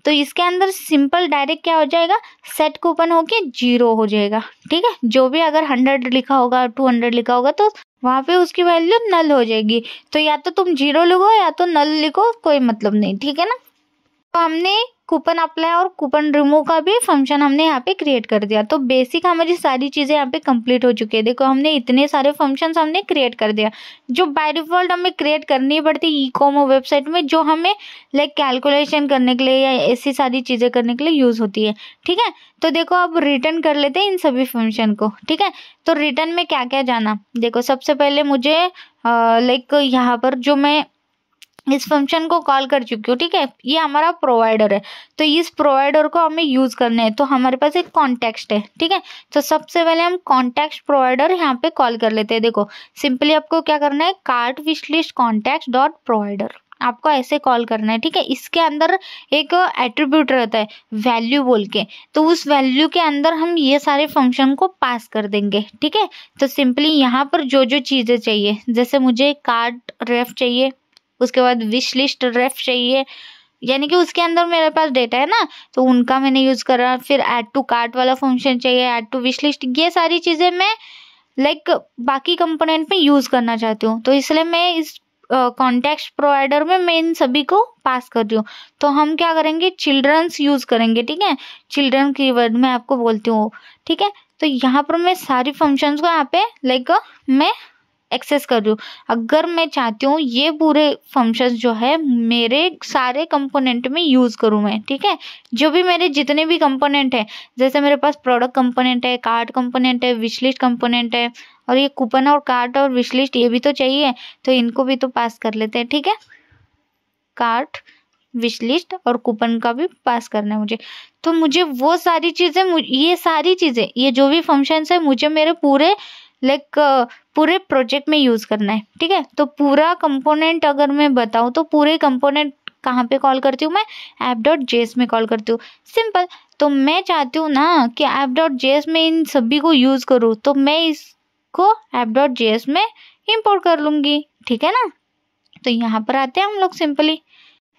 तो इसके अंदर सिंपल डायरेक्ट क्या हो जाएगा, सेट कूपन होके 0 हो जाएगा। ठीक है, जो भी अगर 100 लिखा होगा 200 लिखा होगा तो वहां पे उसकी वैल्यू नल हो जाएगी। तो या तो तुम 0 लिखो या तो नल लिखो, कोई मतलब नहीं। ठीक है ना, तो हमने कूपन अप्लाई और कूपन रिमूव का भी फंक्शन हमने यहाँ पे क्रिएट कर दिया। तो बेसिक हमारी सारी चीजें यहाँ पे कंप्लीट हो चुकी है। देखो हमने इतने सारे फंक्शंस हमने क्रिएट कर दिया जो बाय डिफॉल्ट हमें क्रिएट करनी पड़ती ई कॉमर्स वेबसाइट में, जो हमें लाइक कैलकुलेशन करने के लिए या ऐसी सारी चीजें करने के लिए यूज होती है। ठीक है, तो देखो अब रिटर्न कर लेते हैं इन सभी फंक्शन को। ठीक है, तो रिटर्न में क्या क्या जाना, देखो सबसे पहले मुझे लाइक यहाँ पर जो मैं इस फंक्शन को कॉल कर चुकी हूँ। ठीक है, ये हमारा प्रोवाइडर है, तो इस प्रोवाइडर को हमें यूज करना है। तो हमारे पास एक कॉन्टेक्स्ट है। ठीक है, तो सबसे पहले हम कॉन्टेक्स्ट प्रोवाइडर यहाँ पे कॉल कर लेते हैं। देखो सिंपली आपको क्या करना है, cart wish list contact dot provider, आपको ऐसे कॉल करना है। ठीक है, इसके अंदर एक एट्रीब्यूट रहता है वैल्यू बोल के, तो उस वैल्यू के अंदर हम ये सारे फंक्शन को पास कर देंगे। ठीक है, तो सिंपली यहाँ पर जो जो चीजें चाहिए, जैसे मुझे कार्ट रेफ चाहिए, उसके बाद विश लिस्ट रेफ चाहिए, यानी कि उसके अंदर मेरे पास डेटा है ना, तो उनका मैंने यूज करा। फिर ऐड टू कार्ट वाला फंक्शन चाहिए, ऐड टू विश लिस्ट, ये सारी चीजें मैं लाइक बाकी कंपोनेंट में यूज करना चाहती हूँ, तो इसलिए मैं इस कॉन्टेक्स्ट प्रोवाइडर में मैं इन सभी को पास कर रही हूँ। तो हम क्या करेंगे, चिल्ड्रंस यूज करेंगे। ठीक है, चिल्ड्रन कीवर्ड मैं आपको बोलती हूँ। ठीक है, तो यहाँ पर मैं सारी फंक्शंस को यहाँ पे लाइक मैं एक्सेस कर रही हूँ। अगर मैं चाहती हूँ ये पूरे फंक्शंस जो है मेरे सारे कंपोनेंट में यूज करूँ मैं। ठीक है, जो भी मेरे जितने भी कंपोनेंट है, जैसे मेरे पास प्रोडक्ट कंपोनेंट है, कार्ट कंपोनेंट है, विश लिस्ट कंपोनेंट है, और ये कूपन और कार्ट और विश लिस्ट ये भी तो चाहिए, तो इनको भी तो पास कर लेते हैं। ठीक है, कार्ट विश लिस्ट और कूपन का भी पास करना है मुझे। तो मुझे वो सारी चीजें, ये सारी चीजें, ये जो भी फंक्शंस है मुझे मेरे पूरे लाइक पूरे प्रोजेक्ट में यूज करना है। ठीक है, तो पूरा कंपोनेंट अगर मैं बताऊँ तो पूरे कंपोनेंट कहाँ पे कॉल करती हूँ मैं, app.js में कॉल करती हूँ। सिंपल, तो मैं चाहती हूँ ना कि app.js में इन सभी को यूज करूँ, तो मैं इसको app.js में इंपोर्ट कर लूंगी। ठीक है ना, तो यहाँ पर आते हैं हम लोग सिंपली।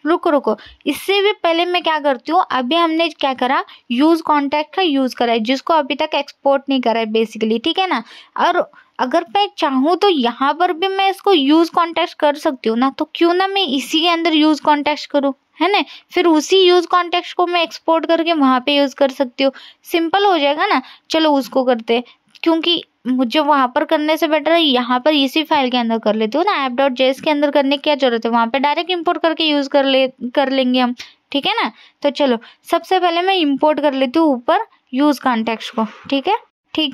रुको, इससे भी पहले मैं क्या करती हूँ, अभी हमने क्या करा, यूज कॉन्टैक्ट का यूज करा है, जिसको अभी तक एक्सपोर्ट नहीं करा है बेसिकली। ठीक है ना, और अगर मैं चाहूँ तो यहाँ पर भी मैं इसको यूज कॉन्टैक्ट कर सकती हूँ ना, तो क्यों ना मैं इसी के अंदर यूज कॉन्टैक्ट करूँ, है ना, फिर उसी यूज कॉन्टैक्ट को मैं एक्सपोर्ट करके वहां पे यूज कर सकती हूँ। सिंपल हो जाएगा ना, चलो उसको करते, क्योंकि मुझे वहां पर करने से बेटर है यहाँ पर इसी फाइल के अंदर कर लेती हूँ ना। app.js के अंदर करने की क्या जरूरत है, वहां पे डायरेक्ट इंपोर्ट करके यूज कर लेंगे हम। ठीक है ना, तो चलो सबसे पहले मैं इंपोर्ट कर लेती हूँ ऊपर यूज कॉन्टेक्स्ट को। ठीक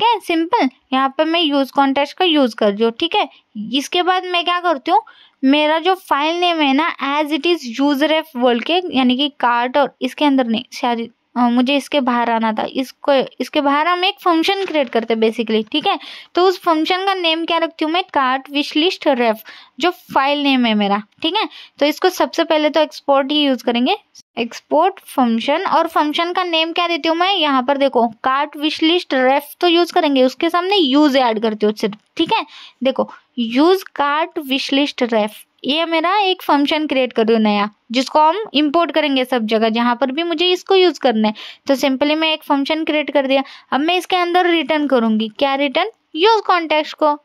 है, सिंपल, यहाँ पे मैं यूज कॉन्टेक्स्ट का यूज कर रही हूँ। ठीक है, इसके बाद मैं क्या करती हूँ, मेरा जो फाइल नेम है ना as it is user F world के, यानी कि कार्ट, और इसके अंदर नहीं, शायद मुझे इसके बाहर आना था, इसके बाहर हम एक फंक्शन क्रिएट करते हैं बेसिकली। ठीक है, तो उस फंक्शन का नेम क्या रखती हूँ मैं, कार्ट विश लिस्ट रेफ, जो फाइल नेम है मेरा। ठीक है, तो इसको सबसे पहले तो एक्सपोर्ट ही यूज करेंगे, एक्सपोर्ट फंक्शन, और फंक्शन का नेम क्या देती हूँ मैं, यहाँ पर देखो कार्ट विश लिस्ट रेफ तो यूज करेंगे, उसके सामने यूज ऐड करती हूँ सिर्फ। ठीक है, देखो यूज कार्ट विश लिस्ट रेफ, ये मेरा एक फंक्शन क्रिएट कर रही हूँ नया, जिसको हम इंपोर्ट करेंगे सब जगह जहां पर भी मुझे इसको यूज करना है। तो सिंपली मैं एक फंक्शन क्रिएट कर दिया। अब मैं इसके अंदर रिटर्न करूंगी, क्या रिटर्न, यूज कॉन्टेक्स्ट को।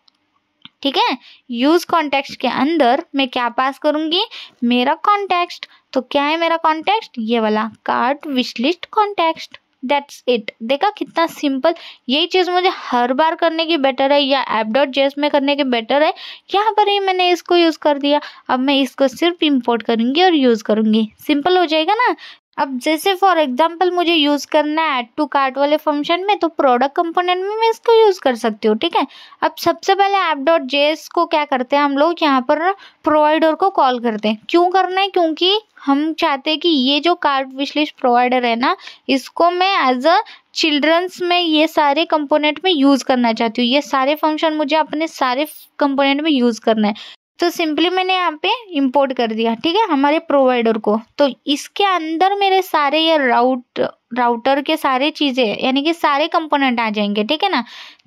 ठीक है, यूज कॉन्टेक्स्ट के अंदर मैं क्या पास करूंगी, मेरा कॉन्टेक्स्ट। तो क्या है मेरा कॉन्टेक्स्ट, ये वाला cart wish list context. That's it. देखा कितना सिंपल, यही चीज मुझे हर बार करने की बेटर है या app.js में करने की बेटर है, यहाँ पर ही मैंने इसको यूज कर दिया। अब मैं इसको सिर्फ इंपोर्ट करूंगी और यूज करूंगी, सिंपल हो जाएगा ना। अब जैसे फॉर एग्जांपल मुझे यूज करना है ऐड टू कार्ट वाले फंक्शन में, तो प्रोडक्ट कंपोनेंट में मैं इसको यूज कर सकती हूँ, ठीक है। अब सबसे पहले app.js को क्या करते हैं हम लोग, यहाँ पर प्रोवाइडर को कॉल करते हैं। क्यों करना है, क्योंकि हम चाहते हैं कि ये जो कार्ट विशलिस्ट प्रोवाइडर है ना, इसको मैं एज अ चिल्ड्रंस में ये सारे कंपोनेंट में यूज करना चाहती हूँ। ये सारे फंक्शन मुझे अपने सारे कंपोनेंट में यूज करना है। तो सिंपली मैंने यहाँ पे इंपोर्ट कर दिया, ठीक है, हमारे प्रोवाइडर को। तो इसके अंदर मेरे सारे ये राउटर के सारे चीजें यानी कि सारे कंपोनेंट आ जाएंगे, ठीक है ना।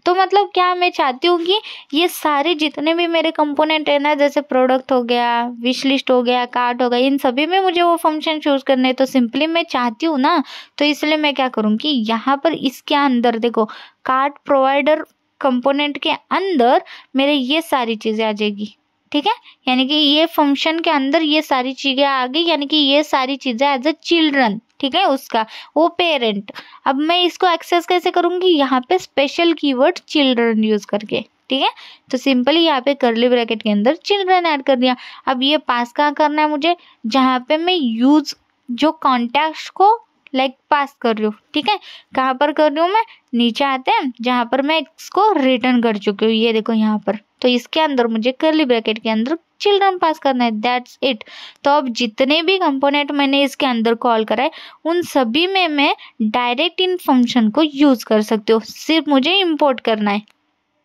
तो मतलब क्या मैं चाहती हूँ कि ये सारे जितने भी मेरे कंपोनेंट है ना, जैसे प्रोडक्ट हो गया, विश लिस्ट हो गया, कार्ट हो गया, इन सभी में मुझे वो फंक्शन चूज करने हैं। तो सिंपली मैं चाहती हूँ ना, तो इसलिए मैं क्या करूँगी, यहाँ पर इसके अंदर देखो कार्ट प्रोवाइडर कंपोनेंट के अंदर मेरे ये सारी चीजें आ जाएगी, ठीक है। यानी कि ये फंक्शन के अंदर ये सारी चीजें आ गई, यानी कि ये सारी चीजें एज अ चिल्ड्रन, ठीक है, उसका वो पेरेंट। अब मैं इसको एक्सेस कैसे करूंगी, यहाँ पे स्पेशल कीवर्ड चिल्ड्रन यूज करके, ठीक है। तो सिंपली यहाँ पे कर्ली ब्रैकेट के अंदर चिल्ड्रन ऐड कर दिया। अब ये पास कहाँ करना है मुझे, जहाँ पे मैं यूज जो कॉन्टेक्स्ट को पास कर रही हूँ, ठीक है। कहाँ पर कर रही हूँ मैं, नीचे आते हैं जहाँ पर मैं इसको रिटर्न कर चुकी हूँ, ये देखो यहाँ पर। तो इसके अंदर मुझे कर्ली ब्रैकेट के अंदर चिल्ड्रन पास करना है, दैट्स इट। तो अब जितने भी कंपोनेंट मैंने इसके अंदर कॉल करा है, उन सभी में मैं डायरेक्ट इन फंक्शन को यूज कर सकती हूँ, सिर्फ मुझे इंपोर्ट करना है,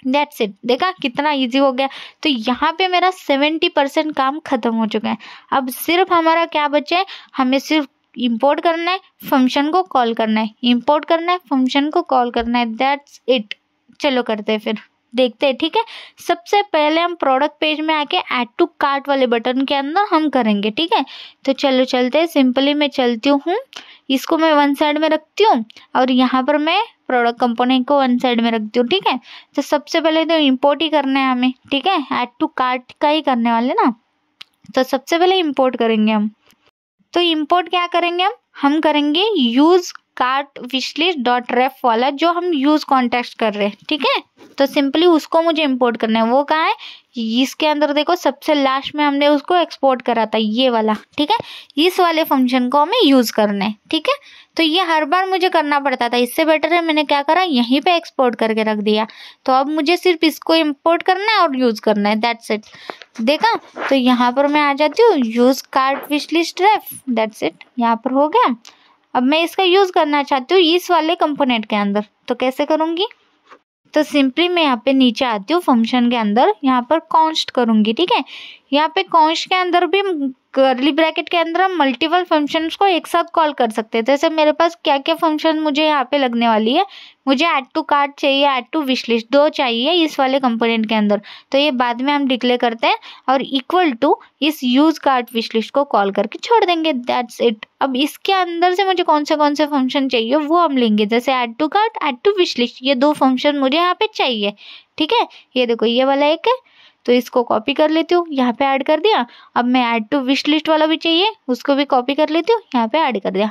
दैट्स इट। देखा कितना इजी हो गया। तो यहाँ पे मेरा 70% काम खत्म हो चुका है। अब सिर्फ हमारा क्या बचा है, हमें सिर्फ इंपोर्ट करना है, फंक्शन को कॉल करना है, इंपोर्ट करना है, फंक्शन को कॉल करना है, दैट्स इट। चलो करते हैं, फिर देखते हैं, ठीक है। सबसे पहले हम प्रोडक्ट पेज में आके ऐड टू कार्ट वाले बटन के अंदर हम करेंगे, ठीक है। तो चलो चलते हैं, सिंपली मैं चलती हूँ, इसको मैं वन साइड में रखती हूँ और यहाँ पर मैं प्रोडक्ट कंपोनेंट को वन साइड में रखती हूँ, ठीक है। तो सबसे पहले तो इंपोर्ट ही करना है हमें, ठीक है, ऐड टू कार्ट का ही करने वाले ना। तो सबसे पहले इंपोर्ट करेंगे हम। तो इंपोर्ट क्या करेंगे हम करेंगे यूज कार्ट विशलिस्ट डॉट रेफ वाला, जो हम यूज कॉन्टेक्स्ट कर रहे हैं, ठीक है। तो सिंपली उसको मुझे इंपोर्ट करना है। वो कहाँ है, इसके अंदर देखो सबसे लास्ट में हमने उसको एक्सपोर्ट करा था, ये वाला, ठीक है। इस वाले फंक्शन को हमें यूज करना है, ठीक है। तो ये हर बार मुझे करना पड़ता था, इससे बेटर है मैंने क्या करा, यहीं पे एक्सपोर्ट करके रख दिया। तो अब मुझे सिर्फ इसको इंपोर्ट करना है और यूज करना है, दैट्स इट। देखा, तो यहाँ पर मैं आ जाती हूँ use cart wishlist ref, that's it, यहाँ पर हो गया। अब मैं इसका यूज करना चाहती हूँ इस वाले कंपोनेंट के अंदर, तो कैसे करूंगी, तो सिंपली मैं यहाँ पे नीचे आती हूँ फंक्शन के अंदर, यहाँ पर कॉन्स्ट करूंगी, ठीक है। यहाँ पे कॉन्स्ट के अंदर भी कर्ली ब्रैकेट के अंदर हम मल्टीपल फंक्शंस को एक साथ कॉल कर सकते हैं। जैसे मेरे पास क्या क्या फंक्शन मुझे यहाँ पे लगने वाली है, मुझे ऐड टू कार्ट चाहिए, ऐड टू विश लिस्ट, दो चाहिए इस वाले कंपोनेंट के अंदर। तो ये बाद में हम डिक्लेयर करते हैं और इक्वल टू इस यूज कार्ट विश लिस्ट को कॉल करके छोड़ देंगे, दैट्स इट। अब इसके अंदर से मुझे कौन से फंक्शन चाहिए वो हम लेंगे, जैसे add to cart, add to wish list, ये दो फंक्शन मुझे यहाँ पे चाहिए, ठीक है। ये देखो ये वाला एक है, तो इसको कॉपी कर लेती हूँ, यहाँ पे ऐड कर दिया। अब मैं ऐड टू विश लिस्ट वाला भी चाहिए, उसको भी कॉपी कर लेती हूँ, यहाँ पे ऐड कर दिया,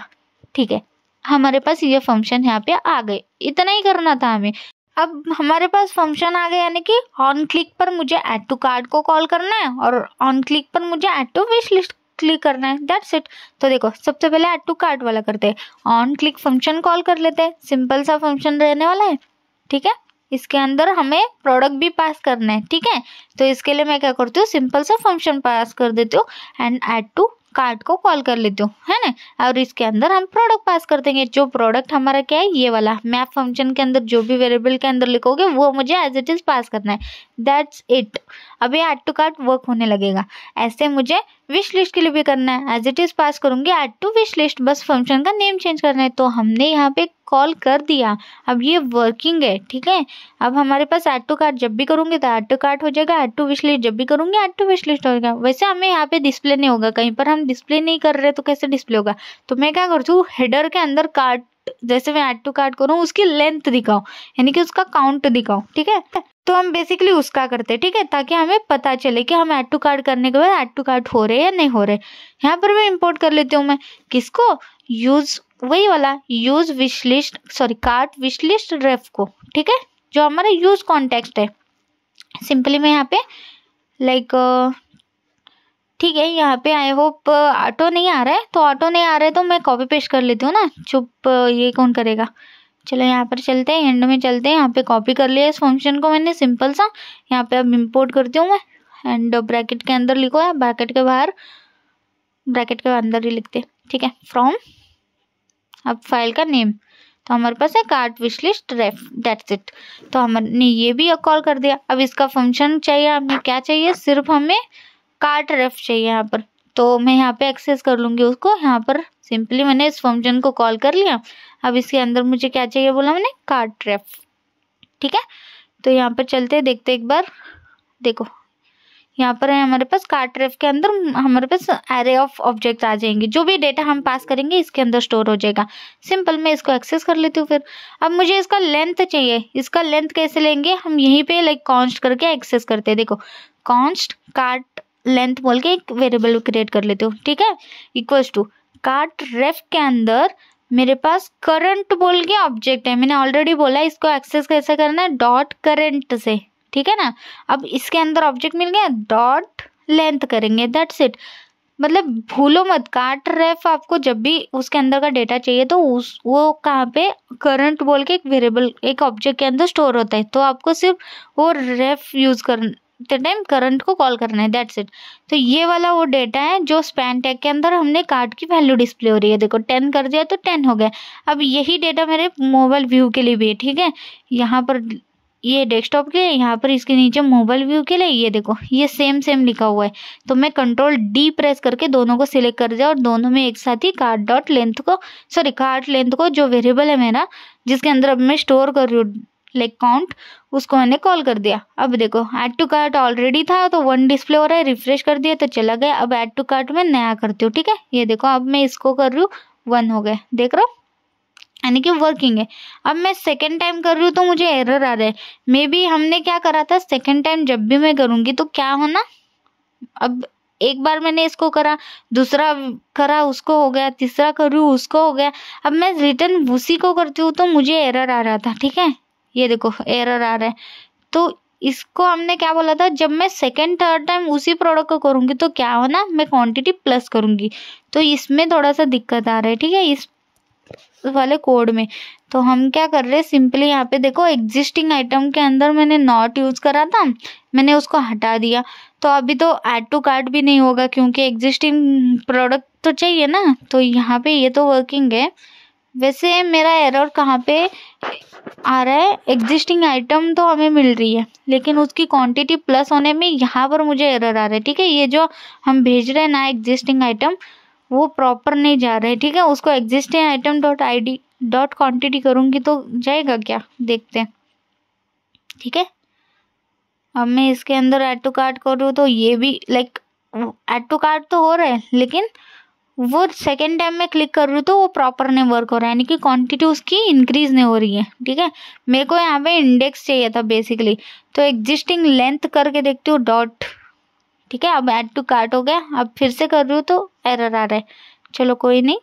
ठीक है। हमारे पास ये फंक्शन यहाँ पे आ गए, इतना ही करना था हमें। अब हमारे पास फंक्शन आ गए, यानी कि ऑन क्लिक पर मुझे ऐड टू कार्ट को कॉल करना है और ऑन क्लिक पर मुझे add to wish list click करना है, दैट्स इट। तो देखो सबसे पहले ऐड टू कार्ट वाला करते हैं, ऑन क्लिक फंक्शन कॉल कर लेते हैं, सिंपल सा फंक्शन रहने वाला है, ठीक है। इसके अंदर हमें प्रोडक्ट भी पास करना है, ठीक है। तो इसके लिए मैं क्या करती हूँ, सिंपल सा फंक्शन पास कर देती हूँ एंड ऐड टू कार्ट को कॉल कर लेती हूँ, है ना। और इसके अंदर हम प्रोडक्ट पास कर देंगे, जो प्रोडक्ट हमारा क्या है, ये वाला मैप फंक्शन के अंदर जो भी वेरिएबल के अंदर लिखोगे वो मुझे एज इट इज पास करना है, दैट्स इट। अभी ऐड टू कार्ट वर्क होने लगेगा। ऐसे मुझे विश लिस्ट के लिए भी करना है, एज इट इज पास करूंगी ऐड टू विश लिस्ट, बस फंक्शन का नेम चेंज करना है। तो हमने यहाँ पे कॉल कर दिया, अब ये वर्किंग है, ठीक है। अब हमारे पास ऐड टू कार्ट जब भी करूंगी तो ऐड टू कार्ट हो जाएगा, ऐड टू विश लिस्ट जब भी करूंगी ऐड टू विश लिस्ट हो जाएगा। वैसे हमें यहाँ पे डिस्प्ले नहीं होगा, कहीं पर हम डिस्प्ले नहीं कर रहे तो कैसे डिस्प्ले होगा। तो मैं क्या करती हूँ, हेडर के अंदर कार्ट, जैसे मैं ऐड टू कार्ट करूँ उसकी लेंथ दिखाऊं, यानी कि उसका काउंट दिखाऊं, ठीक है। तो हम बेसिकली उसका करते हैं, ठीक है, ताकि हमें पता चले कि हम ऐड टू कार्ट करने के बाद ऐड टू कार्ट हो रहे या नहीं हो रहे। यहाँ पर मैं इंपोर्ट कर लेती हूँ, मैं किसको, यूज, वही वाला use wish list, sorry cart wish list ref को, ठीक है, जो हमारा यूज कॉन्टेक्स्ट है। सिंपली मैं यहाँ पे ठीक है, यहाँ पे आई होप ऑटो नहीं आ रहा है, तो ऑटो नहीं आ रहा है तो मैं कॉपी पेस्ट कर लेती हूँ ना, चुप ये कौन करेगा। चलो यहाँ पर चलते हैं, एंड में चलते हैं, यहाँ पे कॉपी कर लिया इस फंक्शन को मैंने सिंपल सा। यहाँ पे अब इम्पोर्ट करती हूँ मैं, एंड ब्रैकेट के अंदर लिखो या ब्रैकेट के बाहर, ब्रैकेट के अंदर ही लिखते हैं, ठीक है, फ्रॉम, अब फाइल का नेम तो हमारे पास है cart wish list ref, that's it. तो हमने ये भी कॉल कर दिया। अब इसका फंक्शन चाहिए हमें, क्या चाहिए, सिर्फ हमें कार्ट रेफ चाहिए यहाँ पर, तो मैं यहाँ पे एक्सेस कर लूँगी उसको। यहाँ पर सिंपली मैंने इस फंक्शन को कॉल कर लिया। अब इसके अंदर मुझे क्या चाहिए बोला मैंने, कार्ट रेफ, ठीक है। तो यहाँ पर चलते देखते एक बार, देखो यहाँ पर है हमारे पास कार्ट रेफ के अंदर हमारे पास एरे ऑफ ऑब्जेक्ट आ जाएंगे, जो भी डेटा हम पास करेंगे इसके अंदर स्टोर हो जाएगा। सिंपल मैं इसको एक्सेस कर लेती हूँ। फिर अब मुझे इसका लेंथ चाहिए, इसका लेंथ कैसे लेंगे, हम यहीं पे लाइक कॉन्स्ट करके एक्सेस करते हैं। देखो कॉन्स्ट कार्ट लेंथ बोल के एक वेरिएबल क्रिएट कर लेते हो, ठीक है, इक्वल्स टू कार्ट रेफ के अंदर मेरे पास करंट बोल के ऑब्जेक्ट है, मैंने ऑलरेडी बोला इसको एक्सेस कैसे करना है, डॉट करंट से, ठीक है ना। अब इसके अंदर ऑब्जेक्ट मिल गया, डॉट लेंथ करेंगे, दैट्स इट। मतलब भूलो मत, कार्ट रेफ आपको जब भी उसके अंदर का डेटा चाहिए तो वो कहाँ पे करंट बोल के एक वेरिएबल एक ऑब्जेक्ट के अंदर स्टोर होता है, तो आपको सिर्फ वो रेफ यूज करते टाइम करंट को कॉल करना है, दैट्स इट। तो ये वाला वो डेटा है जो स्पैन टैग के अंदर हमने कार्ट की वैल्यू डिस्प्ले हो रही है। देखो 10 कर दिया तो 10 हो गया। अब यही डेटा मेरे मोबाइल व्यू के लिए भी है, ठीक है, यहाँ पर ये डेस्कटॉप के लिए, यहाँ पर इसके नीचे मोबाइल व्यू के लिए, ये देखो ये सेम लिखा हुआ है। तो मैं कंट्रोल डी प्रेस करके दोनों को सिलेक्ट कर दिया और दोनों में एक साथ ही कार्ट डॉट लेंथ को कार्ट लेंथ को जो वेरिएबल है मेरा जिसके अंदर अब मैं स्टोर कर रही हूँ लाइक काउंट, उसको मैंने कॉल कर दिया। अब देखो ऐड टू कार्ट ऑलरेडी था तो 1 डिस्प्ले हो रहा है, रिफ्रेश कर दिया तो चला गया। अब ऐड टू कार्ट में नया करती हूँ, ठीक है, ये देखो अब मैं इसको कर रही हूँ 1 हो गया, देख रहा हूँ, यानी कि वर्किंग है। अब मैं सेकेंड टाइम कर रही हूँ तो मुझे एरर आ रहा है। मे बी हमने क्या करा था, सेकेंड टाइम जब भी मैं करूँगी तो क्या होना, अब एक बार मैंने इसको करा, दूसरा करा उसको हो गया, तीसरा करूँ उसको हो गया। अब मैं रिटर्न उसी को करती हूँ तो मुझे एरर आ रहा था, ठीक है, ये देखो एरर आ रहा है। तो इसको हमने क्या बोला था, जब मैं सेकेंड थर्ड टाइम उसी प्रोडक्ट को करूँगी तो क्या होना, मैं क्वांटिटी प्लस करूँगी। तो इसमें थोड़ा सा दिक्कत आ रहा है, ठीक है, इस वाले कोड में। तो हम क्या कर रहे हैं, सिंपली यहाँ पे देखो एग्जिस्टिंग आइटम के अंदर मैंने नॉट यूज करा था, मैंने उसको हटा दिया। तो अभी तो ऐड टू कार्ट भी नहीं होगा क्योंकि एग्जिस्टिंग प्रोडक्ट तो चाहिए ना। तो यहाँ पे ये तो वर्किंग है। वैसे मेरा एरर कहाँ पे आ रहा है, एग्जिस्टिंग आइटम तो हमें मिल रही है लेकिन उसकी क्वांटिटी प्लस होने में यहाँ पर मुझे एरर आ रहा है, ठीक है। ये जो हम भेज रहे हैं ना एग्जिस्टिंग आइटम वो प्रॉपर नहीं जा रहा है, ठीक है। उसको existing item dot ID dot quantity करूँगी तो जाएगा क्या, देखते हैं, ठीक है। अब मैं इसके अंदर ऐड टू कार्ट करूँ तो ये भी लाइक ऐड टू कार्ट तो हो रहा है लेकिन वो सेकेंड टाइम में क्लिक कर रही हूँ तो वो प्रॉपर नहीं वर्क हो रहा है, यानी कि क्वांटिटी उसकी इंक्रीज नहीं हो रही है, ठीक है। मेरे को यहाँ पे इंडेक्स चाहिए था बेसिकली, तो एग्जिस्टिंग लेंथ करके देखती हूँ डॉट, ठीक है। अब ऐड टू कार्ट हो गया। अब फिर से कर रही हूँ तो एरर आ रहा है, चलो कोई नहीं।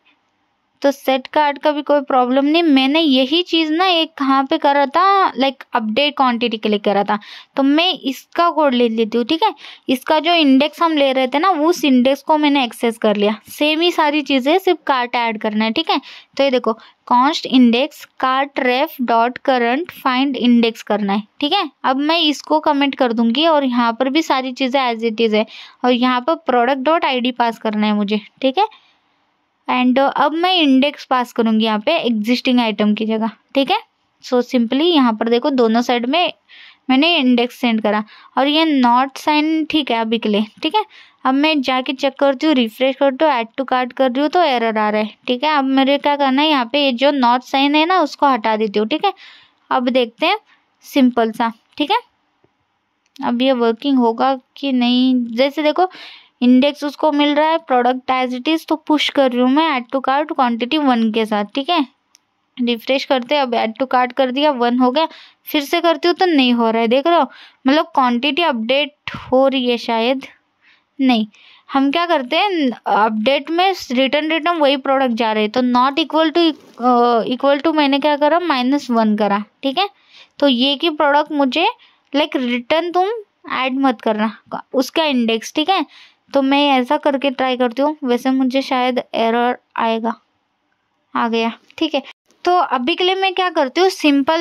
तो सेट कार्ट का भी कोई प्रॉब्लम नहीं। मैंने यही चीज़ ना एक कहाँ पे करा था, लाइक अपडेट क्वांटिटी के लिए करा था, तो मैं इसका कोड ले लेती हूँ, ठीक है। इसका जो इंडेक्स हम ले रहे थे ना उस इंडेक्स को मैंने एक्सेस कर लिया। सेम ही सारी चीज़ें, सिर्फ कार्ट ऐड करना है, ठीक है। तो ये देखो const index cart ref dot current find index करना है, ठीक है। अब मैं इसको कमेंट कर दूंगी और यहाँ पर भी सारी चीज़ें एज इट इज़ है और यहाँ पर प्रोडक्ट डॉट ID पास करना है मुझे, ठीक है। एंड अब मैं इंडेक्स पास करूँगी यहाँ पे एग्जिस्टिंग आइटम की जगह, ठीक है। सो सिंपली यहाँ पर देखो दोनों साइड में मैंने इंडेक्स सेंड करा और ये नॉट साइन ठीक है अभी के लिए, ठीक है। अब मैं जाके चेक करती हूँ, रिफ्रेश करती हूँ, ऐड टू कार्ट कर रही हूँ तो एरर आ रहा है, ठीक है। अब मेरे क्या करना है, यहाँ पे ये जो नॉट साइन है ना उसको हटा देती हूँ, ठीक है। अब देखते हैं सिंपल सा, ठीक है। अब ये वर्किंग होगा कि नहीं, जैसे देखो इंडेक्स उसको मिल रहा है, प्रोडक्ट एज इट इज, तो पुश कर रही हूँ मैं ऐड टू कार्ट क्वांटिटी 1 के साथ, ठीक है। रिफ्रेश करते हैं, अब ऐड टू कार्ट कर दिया 1 हो गया। फिर से करती हूँ तो नहीं हो रहा है, देख रहे हो, मतलब क्वांटिटी अपडेट हो रही है शायद नहीं। हम क्या करते हैं अपडेट में रिटर्न वही प्रोडक्ट जा रहे हैं, तो नॉट इक्वल टू मैंने क्या करा -1 करा, ठीक है। तो ये की प्रोडक्ट मुझे लाइक रिटर्न तुम ऐड मत करना उसका इंडेक्स, ठीक है। तो मैं ऐसा करके ट्राई करती हूँ, वैसे मुझे शायद एरर आएगा। आ गया, ठीक है। तो अभी के लिए मैं क्या करती हूँ, सिंपल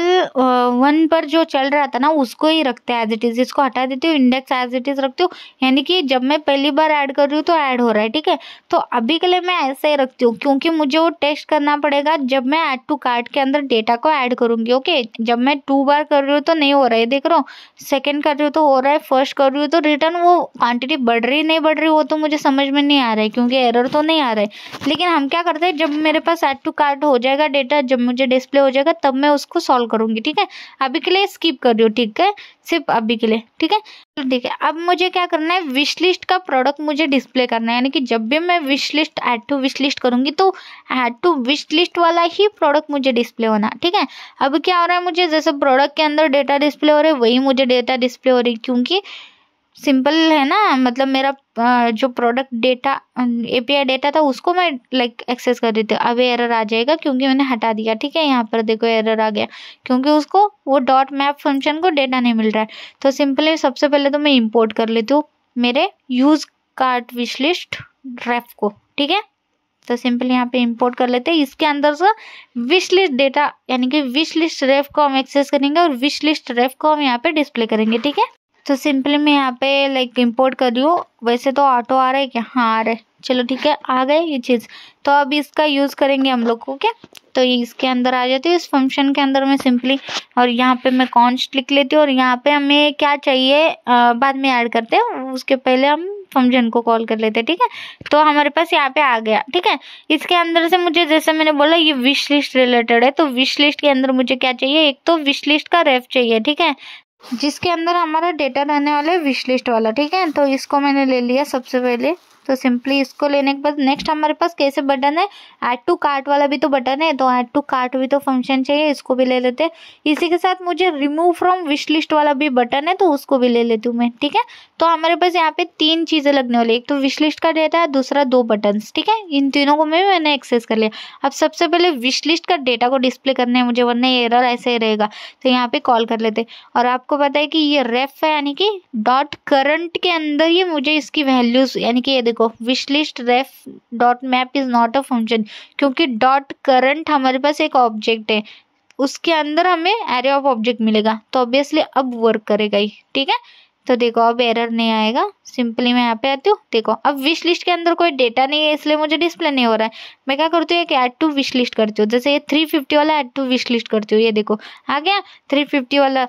1 पर जो चल रहा था ना उसको ही रखते हैं एज इट इज, इसको हटा देती हूँ, इंडेक्स एज इट इज रखती हूँ, यानी कि जब मैं पहली बार ऐड कर रही हूँ तो ऐड हो रहा है, ठीक है। तो अभी के लिए मैं ऐसे ही रखती हूँ, क्योंकि मुझे वो टेस्ट करना पड़ेगा जब मैं ऐड टू कार्ट के अंदर डेटा को ऐड करूंगी। ओके, जब मैं 2 बार कर रही हूँ तो नहीं हो रहा है, देख रहा हूँ, सेकेंड कर रही हूँ तो हो रहा है, फर्स्ट कर रही हूँ तो रिटर्न वो क्वांटिटी बढ़ रही नहीं बढ़ रही वो तो मुझे समझ में नहीं आ रहा है, क्योंकि एरर तो नहीं आ रहा है। लेकिन हम क्या करते हैं, जब मेरे पास ऐड टू कार्ट हो जाएगा डेटा, जब मुझे डिस्प्ले हो जाएगा तब मैं उसको सॉल्व करूंगी, ठीक है। अभी के लिए स्किप कर रही हूँ, ठीक है, सिर्फ अभी के लिए, ठीक है। ठीक है, अब मुझे क्या करना है, विश लिस्ट का प्रोडक्ट मुझे डिस्प्ले करना है, यानी कि जब भी मैं wish list add to wish list करूंगी तो ऐड टू विश लिस्ट वाला ही प्रोडक्ट मुझे डिस्प्ले होना, ठीक है। अब क्या हो रहा है, मुझे जैसे प्रोडक्ट के अंदर डेटा डिस्प्ले हो रहा है वही मुझे डेटा डिस्प्ले हो रही, क्योंकि सिंपल है ना, मतलब मेरा जो प्रोडक्ट डेटा एपीआई डेटा था उसको मैं लाइक एक्सेस कर रही थी। अब एरर आ जाएगा क्योंकि मैंने हटा दिया, ठीक है। यहाँ पर देखो एरर आ गया, क्योंकि उसको वो डॉट मैप फंक्शन को डेटा नहीं मिल रहा है। तो सिंपली सबसे पहले तो मैं इंपोर्ट कर लेती हूँ मेरे use cart wish list ref को, ठीक है। तो सिंपली यहाँ पे इंपोर्ट कर लेते हैं, इसके अंदर से विश लिस्ट डेटा यानी कि विश लिस्ट रेफ को हम एक्सेस करेंगे और विश लिस्ट रेफ को हम यहाँ पे डिस्प्ले करेंगे, ठीक है। तो सिंपली मैं यहाँ पे लाइक इंपोर्ट कर रही हूँ, वैसे तो ऑटो आ रहा है क्या, हाँ आ रहा है, चलो ठीक है, आ गए ये चीज़। तो अब इसका यूज़ करेंगे हम लोग को, क्या। तो ये इसके अंदर आ जाती है, इस फंक्शन के अंदर में सिंपली, और यहाँ पे मैं कॉन्स्ट लिख लेती हूँ, और यहाँ पे हमें क्या चाहिए बाद में ऐड करते हैं, उसके पहले हम फंक्शन को कॉल कर लेते हैं, ठीक है। तो हमारे पास यहाँ पे आ गया, ठीक है। इसके अंदर से मुझे, जैसे मैंने बोला, ये विश लिस्ट रिलेटेड है, तो विश लिस्ट के अंदर मुझे क्या चाहिए, एक तो विश लिस्ट का रेफ चाहिए, ठीक है, जिसके अंदर हमारा डेटा रहने वाला है विश लिस्ट वाला, ठीक है। तो इसको मैंने ले लिया सबसे पहले। तो सिंपली इसको लेने के बाद नेक्स्ट हमारे पास कैसे बटन है, ऐड टू कार्ट वाला भी तो बटन है, तो ऐड टू कार्ट भी तो फंक्शन चाहिए, इसको भी ले लेते हैं। इसी के साथ मुझे रिमूव फ्रॉम विश लिस्ट वाला भी बटन है, तो उसको भी ले लेती हूँ मैं, ठीक है। तो हमारे पास यहाँ पे 3 चीजें लगने वाली, एक तो विश लिस्ट का डेटा है, दूसरा 2 बटन, ठीक है। इन तीनों को मैंने एक्सेस कर लिया। अब सबसे पहले विश लिस्ट का डेटा को डिस्प्ले करना है मुझे, वरना एरर ऐसे ही रहेगा। तो यहाँ पे कॉल कर लेते, और आपको पता है कि ये रेफ है, यानी कि डॉट करंट के अंदर ही मुझे इसकी वैल्यूज, यानी कि ये देखो wish list ref dot map is not a function, क्योंकि डॉट करंट हमारे पास एक ऑब्जेक्ट है, उसके अंदर हमें एरे ऑफ ऑब्जेक्ट मिलेगा, तो ऑब्वियसली अब वर्क करेगा ही, ठीक है। तो देखो अब एरर नहीं आएगा। सिंपली मैं यहाँ पे आती हूँ, देखो अब विश लिस्ट के अंदर कोई डेटा नहीं है, इसलिए मुझे डिस्प्ले नहीं हो रहा है। मैं क्या करती हूँ, एक ऐड टू विश लिस्ट करती हूँ, जैसे ये 350 वाला ऐड टू विश लिस्ट करती हूँ, ये देखो आ गया 350 वाला,